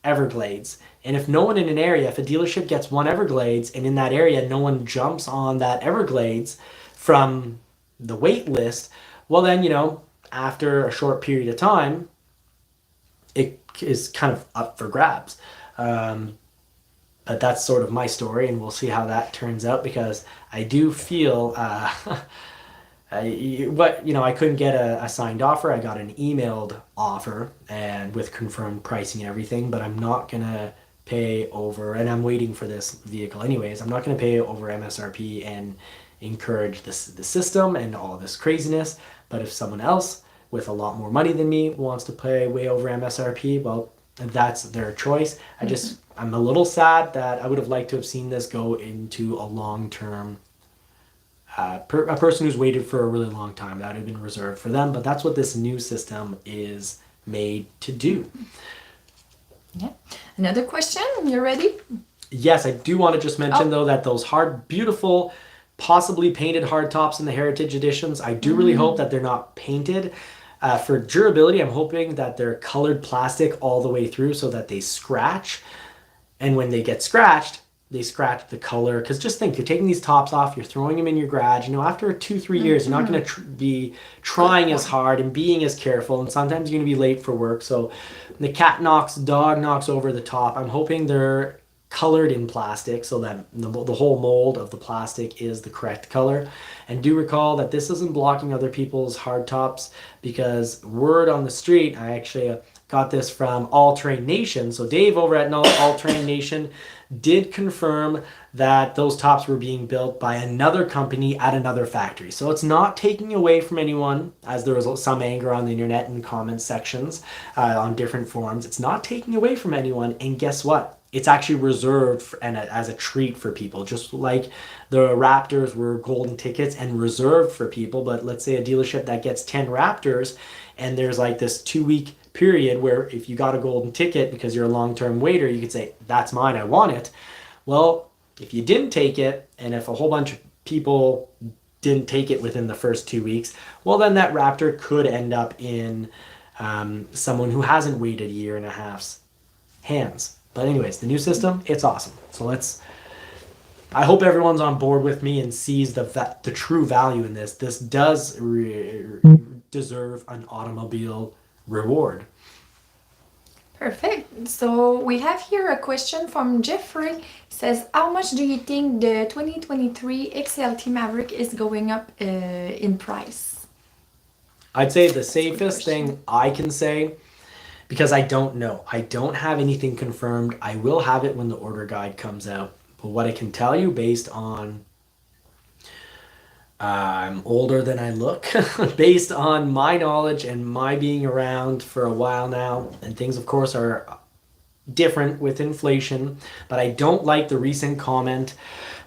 Everglades. And if no one in an area, if a dealership gets one Everglades and in that area no one jumps on that Everglades from the wait list, well then, after a short period of time, it is kind of up for grabs. But that's sort of my story, and we'll see how that turns out, because I do feel I couldn't get a signed offer. I got an emailed offer and with confirmed pricing and everything, but I'm not gonna pay over, and I'm waiting for this vehicle anyways. I'm not gonna pay over MSRP and encourage the system and all this craziness. But if someone else with a lot more money than me wants to pay way over MSRP, well, that's their choice. I'm a little sad that I would have liked to have seen this go into a long-term, a person who's waited for a really long time. That would have been reserved for them, but that's what this new system is made to do. Yeah. Another question, you ready? Yes, I do want to just mention though that those hard, beautiful, possibly painted hard tops in the Heritage Editions, I do really hope that they're not painted. For durability, I'm hoping that they're colored plastic all the way through so that they scratch. And when they get scratched, they scratch the color. Because just think, you're taking these tops off, you're throwing them in your garage. After 2-3 years, you're not going to be trying as hard and being as careful. And sometimes you're going to be late for work. So the cat knocks, dog knocks over the top. I'm hoping they're colored in plastic so that the whole mold of the plastic is the correct color. And do recall that this isn't blocking other people's hard tops, because word on the street, I actually got this from All Terrain Nation. So Dave over at All Terrain Nation did confirm that those tops were being built by another company at another factory. So it's not taking away from anyone, as there was some anger on the internet and comment sections on different forums. It's not taking away from anyone. And guess what? It's actually reserved as a treat for people, just like the Raptors were golden tickets and reserved for people. But let's say a dealership that gets 10 Raptors, and there's like this 2-week period where if you got a golden ticket because you're a long-term waiter, you could say, that's mine, I want it. Well, if you didn't take it, and if a whole bunch of people didn't take it within the first 2 weeks, well, then that Raptor could end up in someone who hasn't waited a year and a half's hands. But anyways, the new system, it's awesome. So I hope everyone's on board with me and sees the true value in this. This does deserve an automobile reward. Perfect. So we have here a question from Jeffrey. It says, how much do you think the 2023 XLT Maverick is going up in price? I'd say the safest thing I can say, because I don't know. I don't have anything confirmed. I will have it when the order guide comes out. But what I can tell you based on, I'm older than I look, based on my knowledge and my being around for a while now, and things of course are different with inflation, but I don't like the recent comment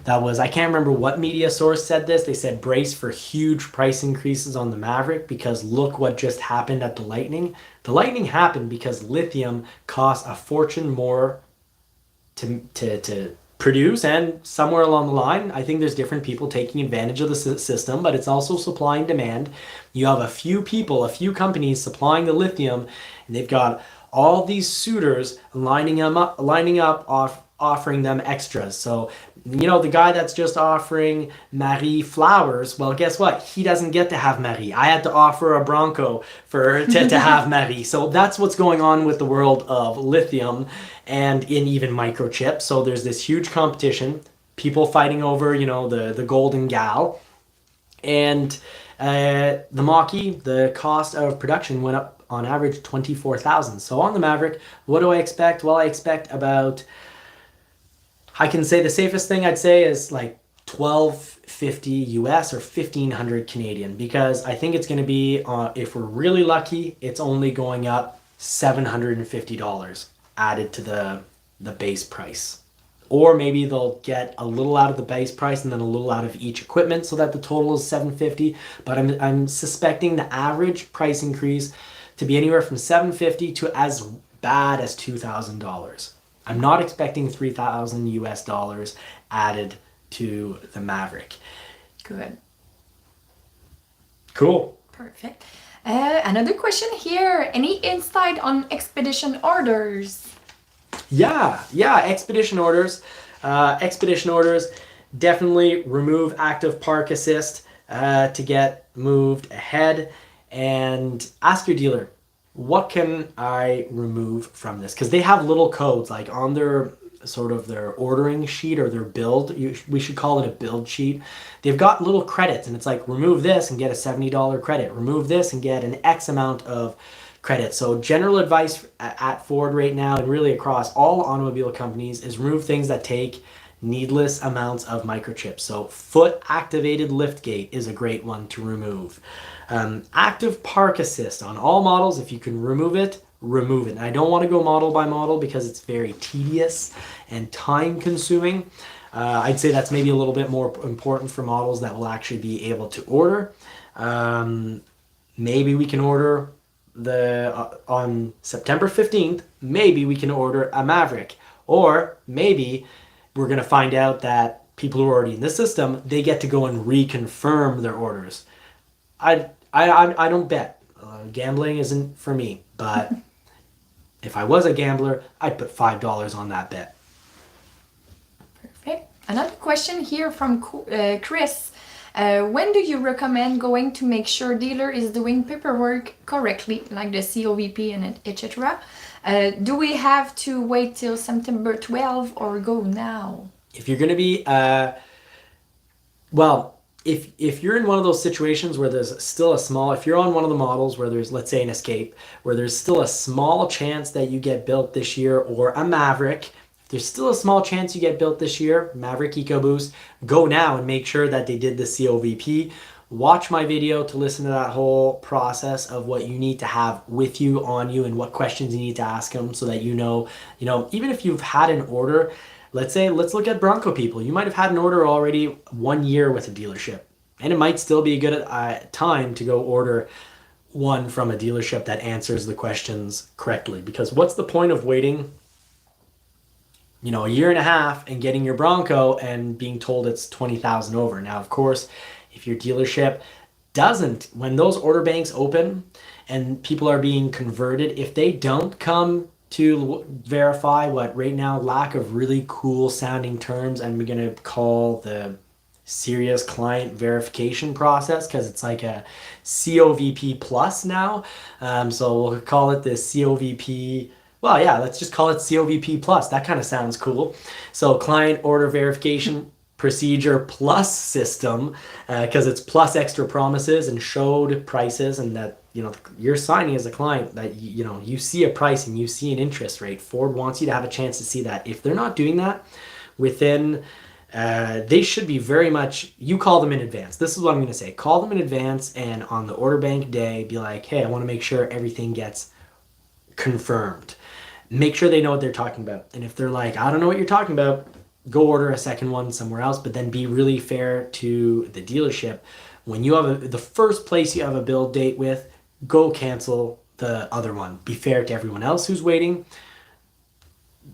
that was, I can't remember what media source said this. They said brace for huge price increases on the Maverick because look what just happened at the Lightning. The Lightning happened because lithium costs a fortune more to produce, and somewhere along the line, I think there's different people taking advantage of the system, but it's also supply and demand. You have a few people, a few companies supplying the lithium, and they've got all these suitors lining up, offering them extras. So, the guy that's just offering Marie flowers, well, guess what? He doesn't get to have Marie. I had to offer a Bronco to have Marie. So that's what's going on with the world of lithium and in even microchips. So there's this huge competition, people fighting over, the golden gal. And the Mach-E, the cost of production went up on average $24,000. So on the Maverick, what do I expect? Well, I expect about, I can say the safest thing I'd say is like $12,000, 750 US or 1500 Canadian, because I think it's going to be, if we're really lucky, it's only going up $750 added to the base price. Or maybe they'll get a little out of the base price and then a little out of each equipment so that the total is $750. But I'm suspecting the average price increase to be anywhere from $750 to as bad as $2,000. I'm not expecting $3,000 US dollars added to the Maverick. Good. Cool. Perfect. Another question here. Any insight on expedition orders? Yeah, expedition orders. Expedition orders, definitely remove active park assist to get moved ahead, and ask your dealer, what can I remove from this? Because they have little codes like on their sort of their ordering sheet or their build. We should call it a build sheet. They've got little credits, and it's like, remove this and get a $70 credit. Remove this and get an X amount of credit. So general advice at Ford right now, and really across all automobile companies, is remove things that take needless amounts of microchips. So foot activated liftgate is a great one to remove. Active park assist on all models, if you can remove it, remove it. And I don't want to go model by model because it's very tedious and time consuming. I'd say that's maybe a little bit more important for models that will actually be able to order. Maybe we can order on September 15th, maybe we can order a Maverick, or maybe we're going to find out that people who are already in the system, they get to go and reconfirm their orders. I don't bet. Gambling isn't for me, but if I was a gambler, I'd put $5 on that bet. Perfect. Another question here from Chris. When do you recommend going to make sure dealer is doing paperwork correctly, like the COVP and etc.? Do we have to wait till September 12 or go now? If you're going to be, if you're in one of those situations where there's still a small, if you're on one of the models where there's, let's say, an Escape, where there's still a small chance that you get built this year, or a Maverick, there's still a small chance you get built this year, Maverick EcoBoost, go now and make sure that they did the COVP. Watch my video to listen to that whole process of what you need to have with you, on you, and what questions you need to ask them, so that you know, even if you've had an order, let's look at Bronco people. You might have had an order already 1 year with a dealership, and it might still be a good time to go order one from a dealership that answers the questions correctly. Because what's the point of waiting a year and a half and getting your Bronco and being told it's 20,000 over? Now, of course, if your dealership doesn't, when those order banks open and people are being converted, if they don't come to verify what right now, lack of really cool sounding terms, and we're going to call the serious client verification process, because it's like a COVP plus now. So we'll call it the COVP. Well, yeah, let's just call it COVP plus. That kind of sounds cool. So client order verification procedure plus system, because it's plus extra promises and showed prices, and that you're signing as a client that you see a price and you see an interest rate. Ford wants you to have a chance to see that. If they're not doing that within, they should be very much, you call them in advance. This is what I'm going to say. Call them in advance, and on the order bank day, be like, hey, I want to make sure everything gets confirmed. Make sure they know what they're talking about. And if they're like, I don't know what you're talking about, go order a second one somewhere else. But then be really fair to the dealership. When you have the first place you have a build date with, go cancel the other one. Be fair to everyone else who's waiting.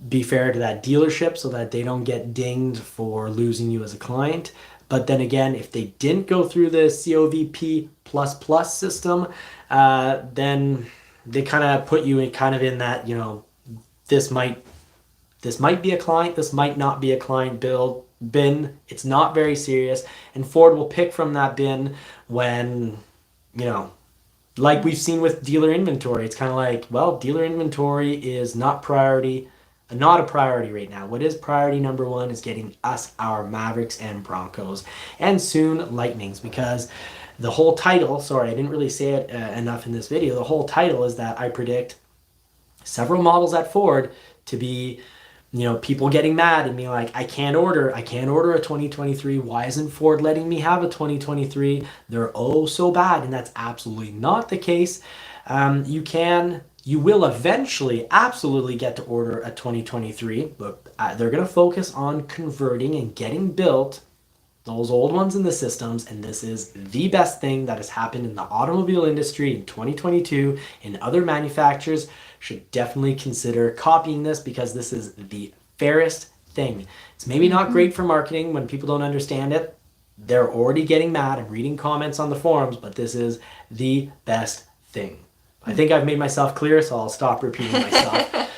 Be fair to that dealership so that they don't get dinged for losing you as a client. But then again, if they didn't go through the COVP plus system, then they kind of put you in that, this might be a client, this might not be a client bin. It's not very serious, and Ford will pick from that bin when, like we've seen with dealer inventory. It's kind of like, well, dealer inventory is not a priority right now. What is priority number one is getting us our Mavericks and Broncos, and soon Lightnings, because the whole title, sorry, I didn't really say it enough in this video, the whole title is that I predict several models at Ford to be people getting mad and being like, I can't order a 2023. Why isn't Ford letting me have a 2023? They're oh so bad. And that's absolutely not the case. You will eventually absolutely get to order a 2023, but they're going to focus on converting and getting built those old ones in the systems, and this is the best thing that has happened in the automobile industry in 2022, and other manufacturers should definitely consider copying this because this is the fairest thing. It's maybe not great for marketing when people don't understand it. They're already getting mad and reading comments on the forums, but this is the best thing. I think I've made myself clear, so I'll stop repeating myself.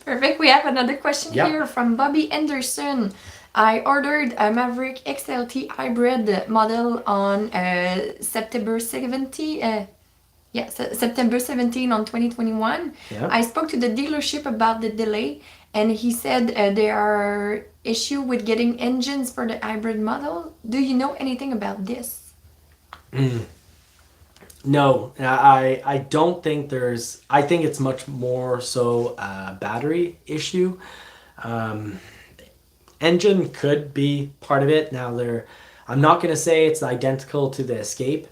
Perfect. We have another question here from Bobby Anderson. I ordered a Maverick XLT hybrid model on September 17. September 17 on 2021. Yeah. I spoke to the dealership about the delay, and he said there are issues with getting engines for the hybrid model. Do you know anything about this? No, I don't think there's. I think it's much more so a battery issue. Engine could be part of it. Now, I'm not going to say it's identical to the Escape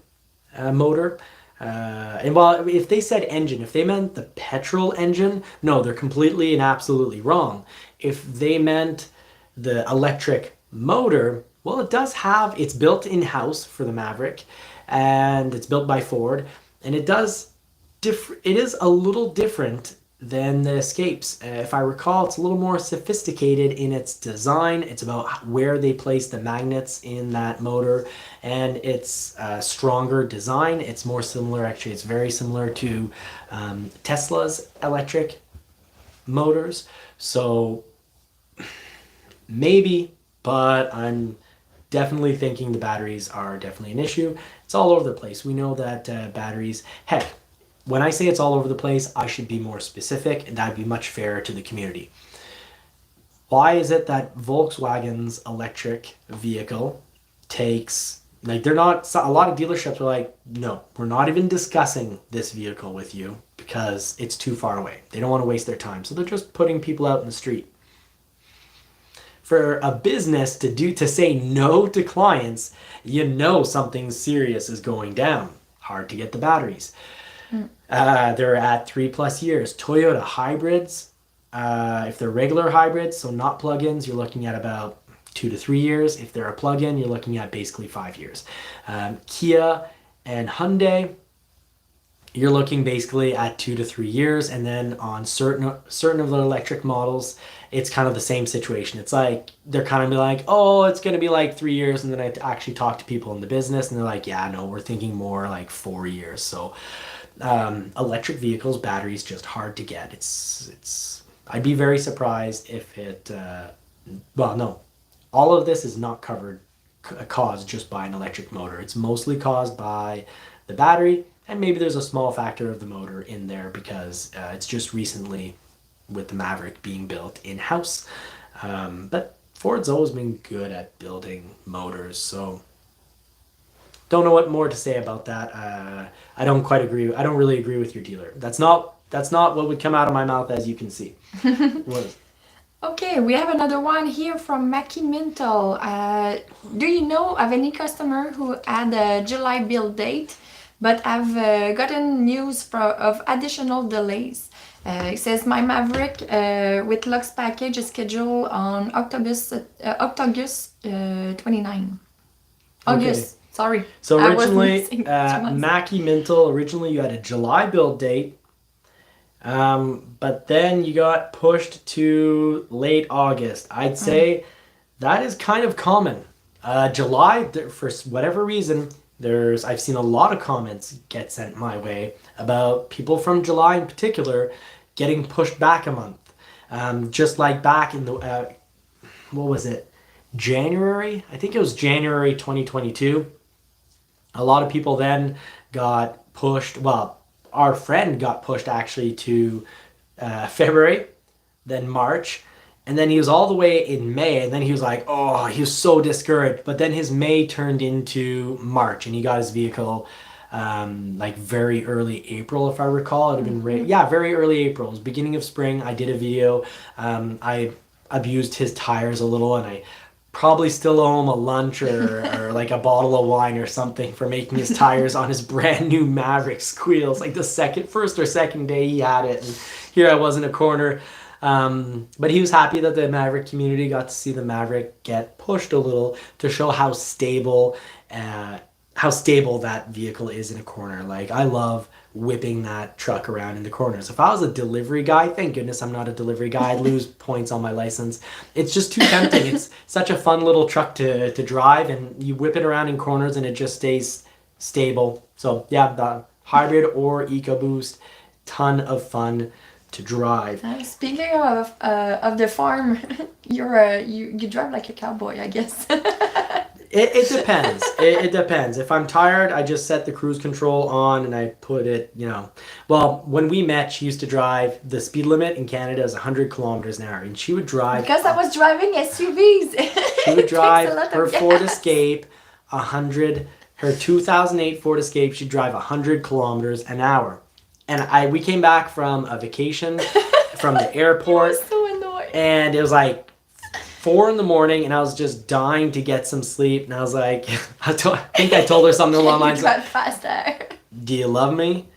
motor. And while if they said engine, if they meant the petrol engine, no, they're completely and absolutely wrong. If they meant the electric motor, well, it's built in-house for the Maverick, and it's built by Ford, and it is a little different than the Escapes. If I recall, it's a little more sophisticated in its design. It's about where they place the magnets in that motor, and it's a stronger design. It's more similar, actually, it's very similar to Tesla's electric motors. So maybe, but I'm definitely thinking the batteries are definitely an issue. It's all over the place. We know that batteries, heck, when I say it's all over the place, I should be more specific, and that'd be much fairer to the community. Why is it that Volkswagen's electric vehicle takes, a lot of dealerships are like, no, we're not even discussing this vehicle with you because it's too far away. They don't want to waste their time. So they're just putting people out in the street. For a business to say no to clients, something serious is going down. Hard to get the batteries. They're at 3+ years. Toyota hybrids, if they're regular hybrids, so not plug-ins, you're looking at about 2 to 3 years. If they're a plug-in, you're looking at basically 5 years. Kia and Hyundai, you're looking basically at 2 to 3 years. And then on certain of the electric models, it's kind of the same situation. It's like they're kind of like, oh, it's going to be like 3 years. And then I actually talk to people in the business, and they're like, yeah, no, we're thinking more like 4 years. So electric vehicles, batteries, just hard to get. I'd be very surprised if all of this is not caused just by an electric motor. It's mostly caused by the battery, and maybe there's a small factor of the motor in there because it's just recently with the Maverick being built in-house. But Ford's always been good at building motors, so don't know what more to say about that. I don't quite agree. I don't really agree with your dealer. That's not what would come out of my mouth, as you can see. Okay, we have another one here from Mackie Mintle. Do you know of any customer who had a July build date but have gotten news of additional delays? It says my Maverick with Lux package is scheduled on August 29. August. Okay. Sorry. So originally, Mackie Mintle, originally you had a July build date, but then you got pushed to late August. I'd say that is kind of common. July, for whatever reason, I've seen a lot of comments get sent my way about people from July in particular getting pushed back a month. Just like back in the, what was it? January? I think it was January 2022. A lot of people then got pushed. Well, our friend got pushed actually to February, then March, and then he was all the way in May, and then he was like, oh, he was so discouraged. But then his May turned into March, and he got his vehicle like very early April, if I recall. It had been very early April. It was beginning of spring. I did a video. I abused his tires a little, and I probably still owe him a lunch or like a bottle of wine or something for making his tires on his brand new Maverick squeals. Like the first or second day he had it, and here I was in a corner. But he was happy that the Maverick community got to see the Maverick get pushed a little to show how stable that vehicle is in a corner. Like, I love whipping that truck around in the corners. If I was a delivery guy, thank goodness I'm not a delivery guy, I'd lose points on my license. It's just too tempting. It's such a fun little truck to drive, and you whip it around in corners and it just stays stable. So yeah, the hybrid or EcoBoost, ton of fun to drive. Speaking of the farm, you drive like a cowboy, I guess. It depends. It depends. If I'm tired, I just set the cruise control on and I put it, Well, when we met, she used to drive, the speed limit in Canada is 100 kilometers an hour. And she would drive... Because I was driving SUVs. She would drive her Ford Escape, her 2008 Ford Escape, she'd drive 100 kilometers an hour. And we came back from a vacation from the airport. I was so annoyed. And it was like 4 a.m, and I was just dying to get some sleep. And I was like, I think I told her something along the lines of, faster. Do you love me?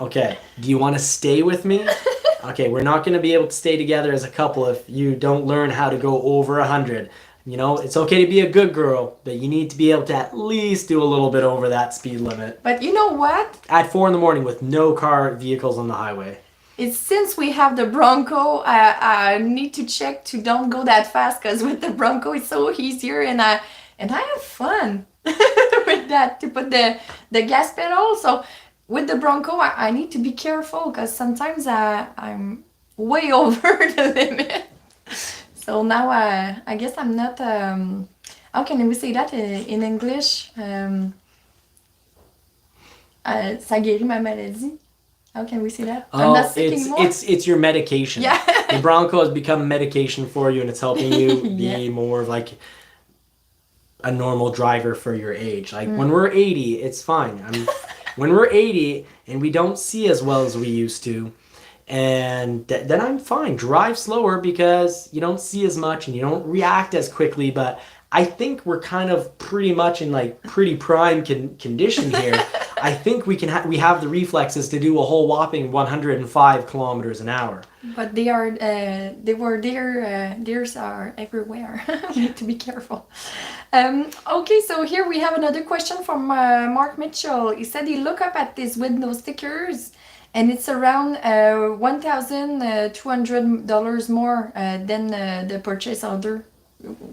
Okay. Do you want to stay with me? Okay, we're not going to be able to stay together as a couple if you don't learn how to go over 100. It's okay to be a good girl, but you need to be able to at least do a little bit over that speed limit. But you know what? At 4 a.m. with no vehicles on the highway. It's since we have the Bronco, I need to check to don't go that fast, because with the Bronco it's so easier, and I have fun with that, to put the gas pedal. So with the Bronco I need to be careful, because sometimes I'm way over the limit. So now I guess I'm not, how can we say that in English? Ça guérit ma maladie. How can we say that? I'm not sick anymore. It's your medication. Yeah. The Bronco has become medication for you, and it's helping you be more of like a normal driver for your age. Like when we're 80, it's fine. When we're 80 and we don't see as well as we used to, and then I'm fine. Drive slower because you don't see as much and you don't react as quickly. But I think we're kind of pretty much in like pretty prime condition here. I think we have the reflexes to do a whole whopping 105 kilometers an hour. But theirs are everywhere. We need to be careful. Okay, so here we have another question from Mark Mitchell. He said he looked up at these window stickers, and it's around $1,200 more than the purchase order.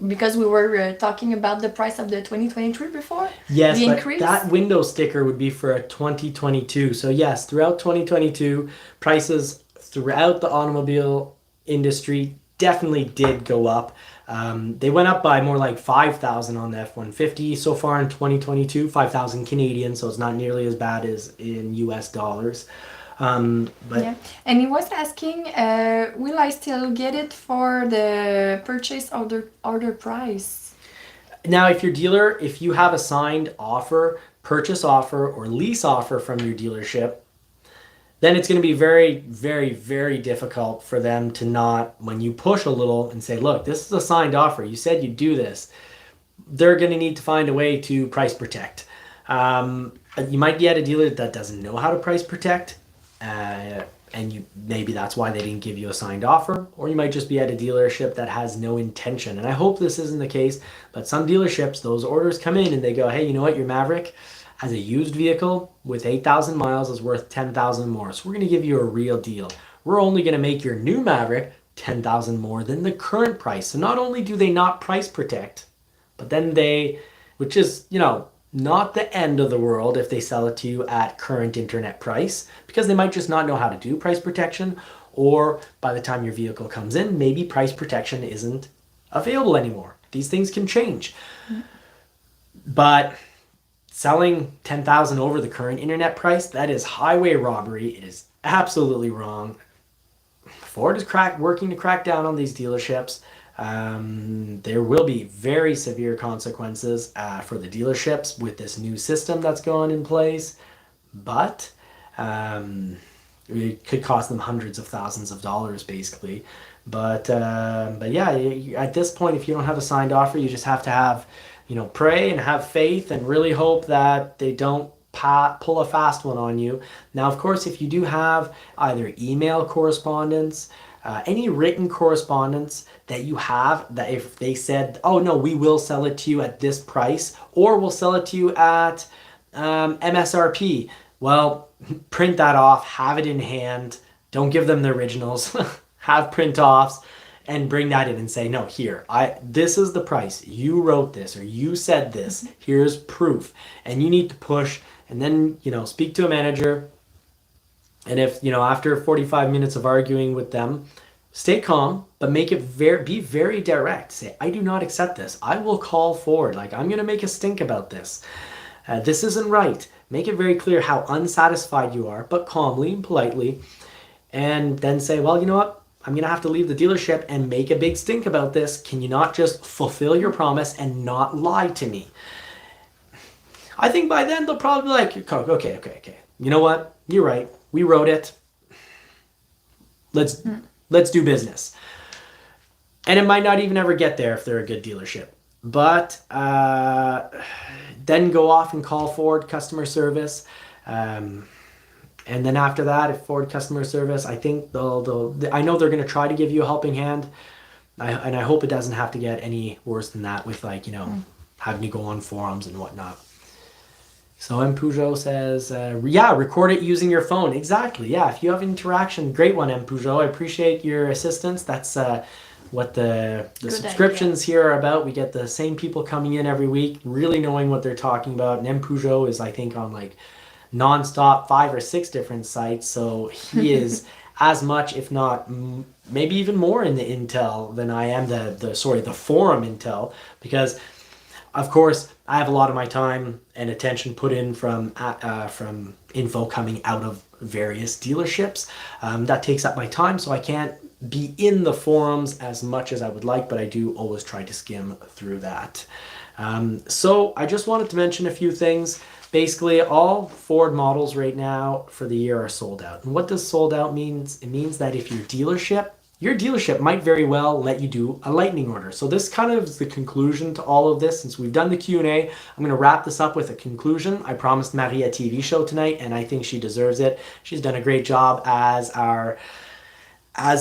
Because we were talking about the price of the 2023 before. Yes, but that window sticker would be for a 2022. So yes, throughout 2022, prices throughout the automobile industry definitely did go up. They went up by more like 5,000 on the F-150 so far in 2022, 5,000 Canadian, so it's not nearly as bad as in US dollars. But yeah, and he was asking, will I still get it for the purchase order price? Now, if you have a signed offer, purchase offer, or lease offer from your dealership, then it's going to be very, very, very difficult for them to not, when you push a little and say, look, this is a signed offer, you said you'd do this, they're going to need to find a way to price protect. You might be at a dealer that doesn't know how to price protect. And maybe that's why they didn't give you a signed offer, or you might just be at a dealership that has no intention. And I hope this isn't the case, but some dealerships, those orders come in and they go, hey, you know what, your Maverick as a used vehicle with 8,000 miles is worth 10,000 more. So we're going to give you a real deal. We're only going to make your new Maverick 10,000 more than the current price. So not only do they not price protect, but then which is, not the end of the world if they sell it to you at current internet price, because they might just not know how to do price protection, or by the time your vehicle comes in, maybe price protection isn't available anymore. These things can change. But selling 10,000 over the current internet price, that is highway robbery. It is absolutely wrong. Ford is working to crack down on these dealerships. There will be very severe consequences for the dealerships with this new system that's going in place, but it could cost them hundreds of thousands of dollars basically. But yeah, at this point, if you don't have a signed offer, you just have to have, pray and have faith and really hope that they don't pull a fast one on you. Now, of course, if you do have either email correspondence, any written correspondence that you have, that if they said, oh no, we will sell it to you at this price, or we'll sell it to you at MSRP, well, print that off, have it in hand, don't give them the originals, have print offs, and bring that in and say, no, here, this is the price, you wrote this or you said this, here's proof. And you need to push, and then speak to a manager. And if after 45 minutes of arguing with them, stay calm, but make it be very direct. Say, I do not accept this, I will call Ford, like I'm gonna make a stink about this, this isn't right. Make it very clear how unsatisfied you are, but calmly and politely. And then say, well, you know what? I'm going to have to leave the dealership and make a big stink about this. Can you not just fulfill your promise and not lie to me? I think by then they'll probably be like, okay. You know what? You're right. We wrote it. Let's do business. And it might not even ever get there if they're a good dealership. But then go off and call Ford customer service. And then after that, if Ford customer service, I think I know they're going to try to give you a helping hand. And I hope it doesn't have to get any worse than that with having to go on forums and whatnot. So M. Peugeot says, yeah, record it using your phone. Exactly. Yeah. If you have interaction, great one, M. Peugeot. I appreciate your assistance. That's what the subscriptions here are about. We get the same people coming in every week, really knowing what they're talking about. And M. Peugeot is, I think, on nonstop 5 or 6 different sites, so he is as much, if not maybe even more in the intel than I am the forum intel, because of course I have a lot of my time and attention put in from info coming out of various dealerships. That takes up my time, so I can't be in the forums as much as I would like, but I do always try to skim through that. So I just wanted to mention a few things. Basically, all Ford models right now for the year are sold out. And what does sold out means? It means that if your dealership might very well let you do a Lightning order. So this kind of is the conclusion to all of this. Since we've done the Q&A, I'm going to wrap this up with a conclusion. I promised Marie a TV show tonight, and I think she deserves it. She's done a great job as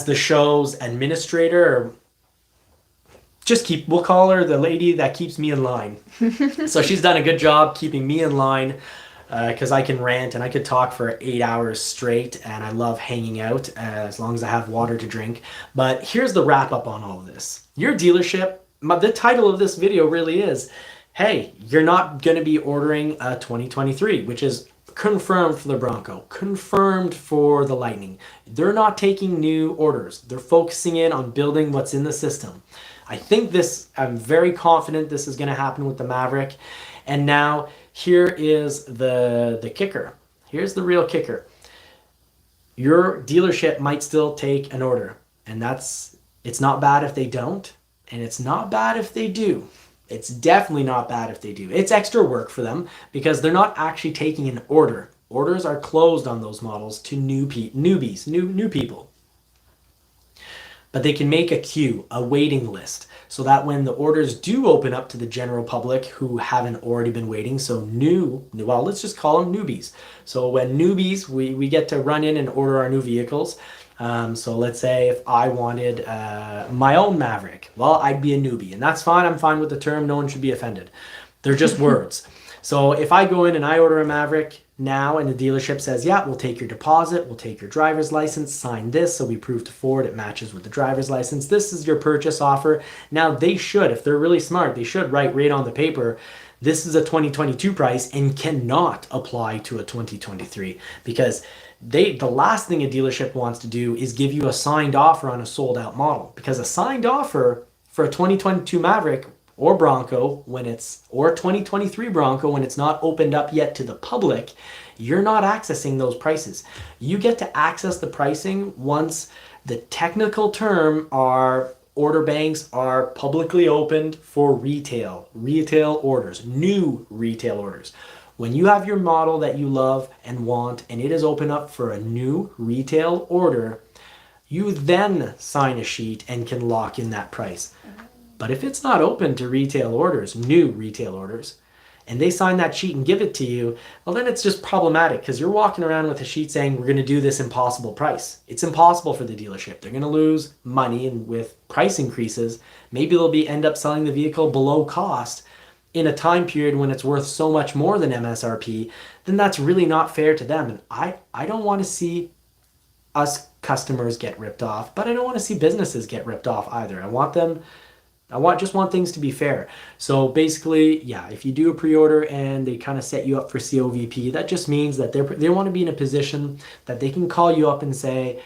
the show's administrator. We'll call her the lady that keeps me in line. So she's done a good job keeping me in line, because I can rant and I could talk for 8 hours straight, and I love hanging out as long as I have water to drink. But here's the wrap up on all of this. Your dealership, the title of this video really is, hey, you're not going to be ordering a 2023, which is confirmed for the Bronco, confirmed for the Lightning. They're not taking new orders. They're focusing in on building what's in the system. I'm very confident this is going to happen with the Maverick. And now here is the kicker. Here's the real kicker. Your dealership might still take an order, and it's not bad if they don't, and it's not bad if they do. It's definitely not bad if they do. It's extra work for them because they're not actually taking an order. Orders are closed on those models to new people. But they can make a queue, a waiting list, so that when the orders do open up to the general public who haven't already been waiting, so let's just call them newbies. So when newbies, we get to run in and order our new vehicles. So let's say if I wanted my own Maverick, well, I'd be a newbie, and that's fine. I'm fine with the term. No one should be offended. They're just words. So if I go in and I order a Maverick now and the dealership says, yeah, we'll take your deposit, we'll take your driver's license, sign this so we prove to Ford it matches with the driver's license. This is your purchase offer. Now they should, if they're really smart, they should write right on the paper, this is a 2022 price and cannot apply to a 2023, because the last thing a dealership wants to do is give you a signed offer on a sold out model, because a signed offer for a 2022 Maverick or Bronco or 2023 Bronco when it's not opened up yet to the public, you're not accessing those prices. You get to access the pricing once the technical term are order banks are publicly opened for retail orders, new retail orders. When you have your model that you love and want and it is open up for a new retail order, You then sign a sheet and can lock in that price. But if it's not open to retail orders, new retail orders, and they sign that sheet and give it to you, well, then it's just problematic because you're walking around with a sheet saying we're going to do this impossible price. It's impossible for the dealership. They're going to lose money, and with price increases, maybe they'll end up selling the vehicle below cost in a time period when it's worth so much more than MSRP. Then that's really not fair to them. And I don't want to see us customers get ripped off, but I don't want to see businesses get ripped off either. I just want things to be fair. So basically, yeah, if you do a pre-order and they kind of set you up for COVP, that just means that they want to be in a position that they can call you up and say,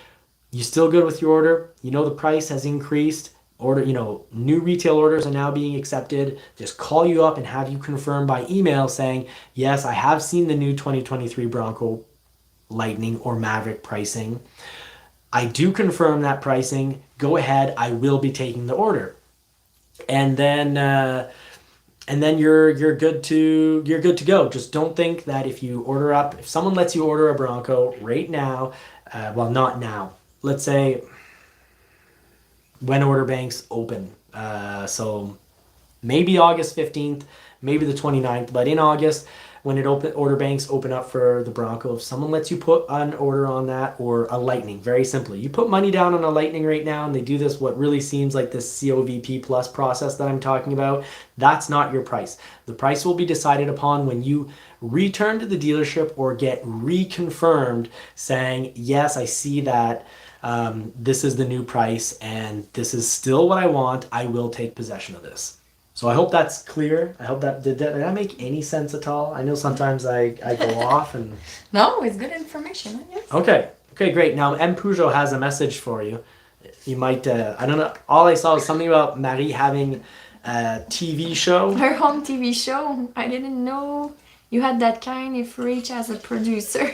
you still good with your order? You know the price has increased. New retail orders are now being accepted. Just call you up and have you confirm by email saying, yes, I have seen the new 2023 Bronco Lightning or Maverick pricing. I do confirm that pricing. Go ahead. I will be taking the order. And then you're good to go. Just don't think that if someone lets you order a Bronco right now, well, not now. Let's say when order banks open. So maybe August 15th, maybe the 29th, but in August, when order banks open up for the Bronco, if someone lets you put an order on that, or a Lightning, very simply, you put money down on a Lightning right now, and they do this, what really seems like this COVP plus process that I'm talking about, that's not your price. The price will be decided upon when you return to the dealership or get reconfirmed saying, yes, I see that this is the new price and this is still what I want. I will take possession of this. So I hope that's clear. I hope did that make any sense at all? I know sometimes I go off and... No, it's good information. Yes. Okay, great. Now M. Peugeot has a message for you. You might, I don't know, all I saw was something about Marie having a TV show. Her home TV show. I didn't know you had that kind of reach as a producer.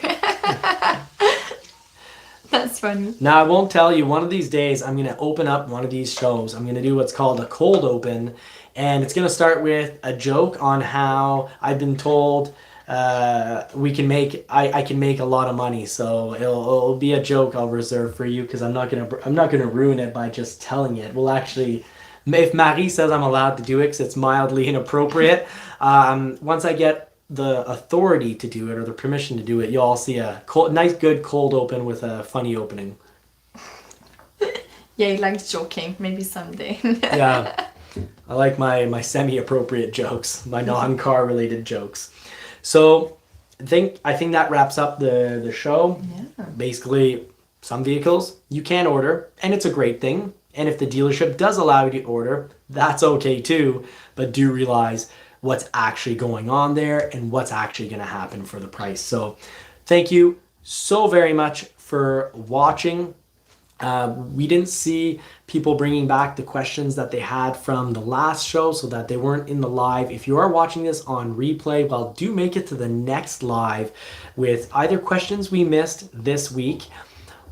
That's funny. Now, I won't tell you, one of these days I'm going to open up one of these shows. I'm going to do what's called a cold open. And it's going to start with a joke on how I've been told I can make a lot of money. So it'll be a joke I'll reserve for you because I'm not gonna ruin it by just telling it. Well, actually, if Marie says I'm allowed to do it because it's mildly inappropriate, once I get the authority to do it or the permission to do it, you'll all see a nice good cold open with a funny opening. Yeah, he likes joking. Maybe someday. Yeah. I like my semi-appropriate jokes, my non-car related jokes. So I think that wraps up the show. Yeah. Basically, some vehicles you can order, and it's a great thing. And if the dealership does allow you to order, that's okay too. But do realize what's actually going on there and what's actually going to happen for the price. So thank you so very much for watching. We didn't see people bringing back the questions that they had from the last show so that they weren't in the live. If you are watching this on replay, well, do make it to the next live with either questions we missed this week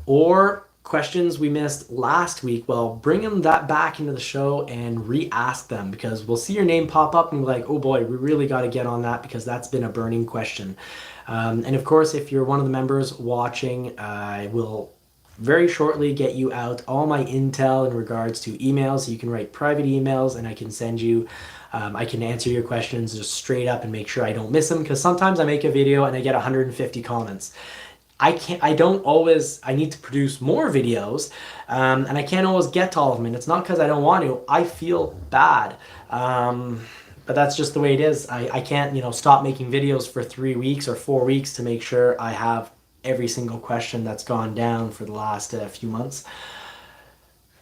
or questions we missed last week. Well, bring that back into the show and re-ask them because we'll see your name pop up and be like, oh boy, we really got to get on that because that's been a burning question. And of course, if you're one of the members watching, I will very shortly get you out all my intel in regards to emails. So you can write private emails and I can send you, I can answer your questions just straight up and make sure I don't miss them because sometimes I make a video and I get 150 comments. I need to produce more videos and I can't always get to all of them, and it's not because I don't want to. I feel bad, but that's just the way it is. I can't stop making videos for 3 weeks or 4 weeks to make sure I have every single question that's gone down for the last few months.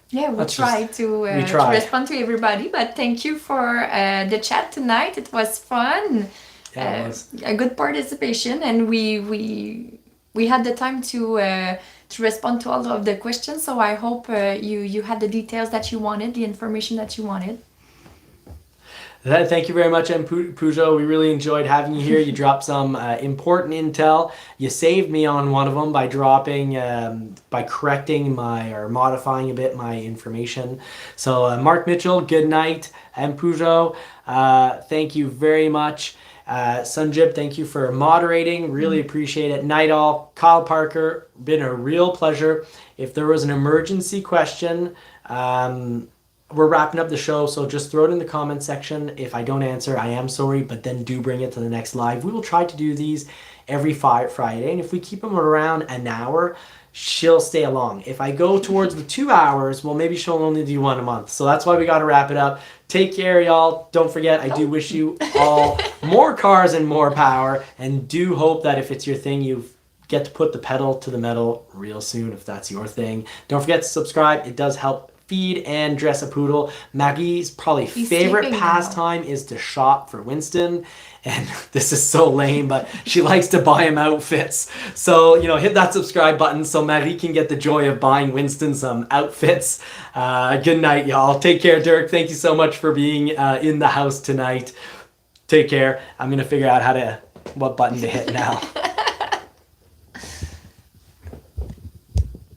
Yeah, we try to respond to everybody, but thank you for the chat tonight. It was fun. Yeah, it was. A good participation, and we had the time to respond to all of the questions. So I hope you had the details that you wanted, the information that you wanted. Thank you very much, M. Peugeot. We really enjoyed having you here. You dropped some important intel. You saved me on one of them by by correcting or modifying a bit my information. So Mark Mitchell, good night. M. Peugeot, thank you very much. Sunjib, thank you for moderating. Really appreciate it. Night all. Kyle Parker, been a real pleasure. If there was an emergency question, we're wrapping up the show, so just throw it in the comment section. If I don't answer, I am sorry, but then do bring it to the next live. We will try to do these every Friday, and if we keep them around an hour, she'll stay along. If I go towards the 2 hours, well, maybe she'll only do one a month. So that's why we got to wrap it up. Take care, y'all. Don't forget, I do wish you all more cars and more power, and do hope that if it's your thing, you get to put the pedal to the metal real soon if that's your thing. Don't forget to subscribe. It does help feed and dress a poodle. Maggie's probably favorite pastime is to shop for Winston. And this is so lame, but she likes to buy him outfits. So, you know, hit that subscribe button so Marie can get the joy of buying Winston some outfits. Good night, y'all. Take care, Dirk. Thank you so much for being in the house tonight. Take care. I'm going to figure out what button to hit now.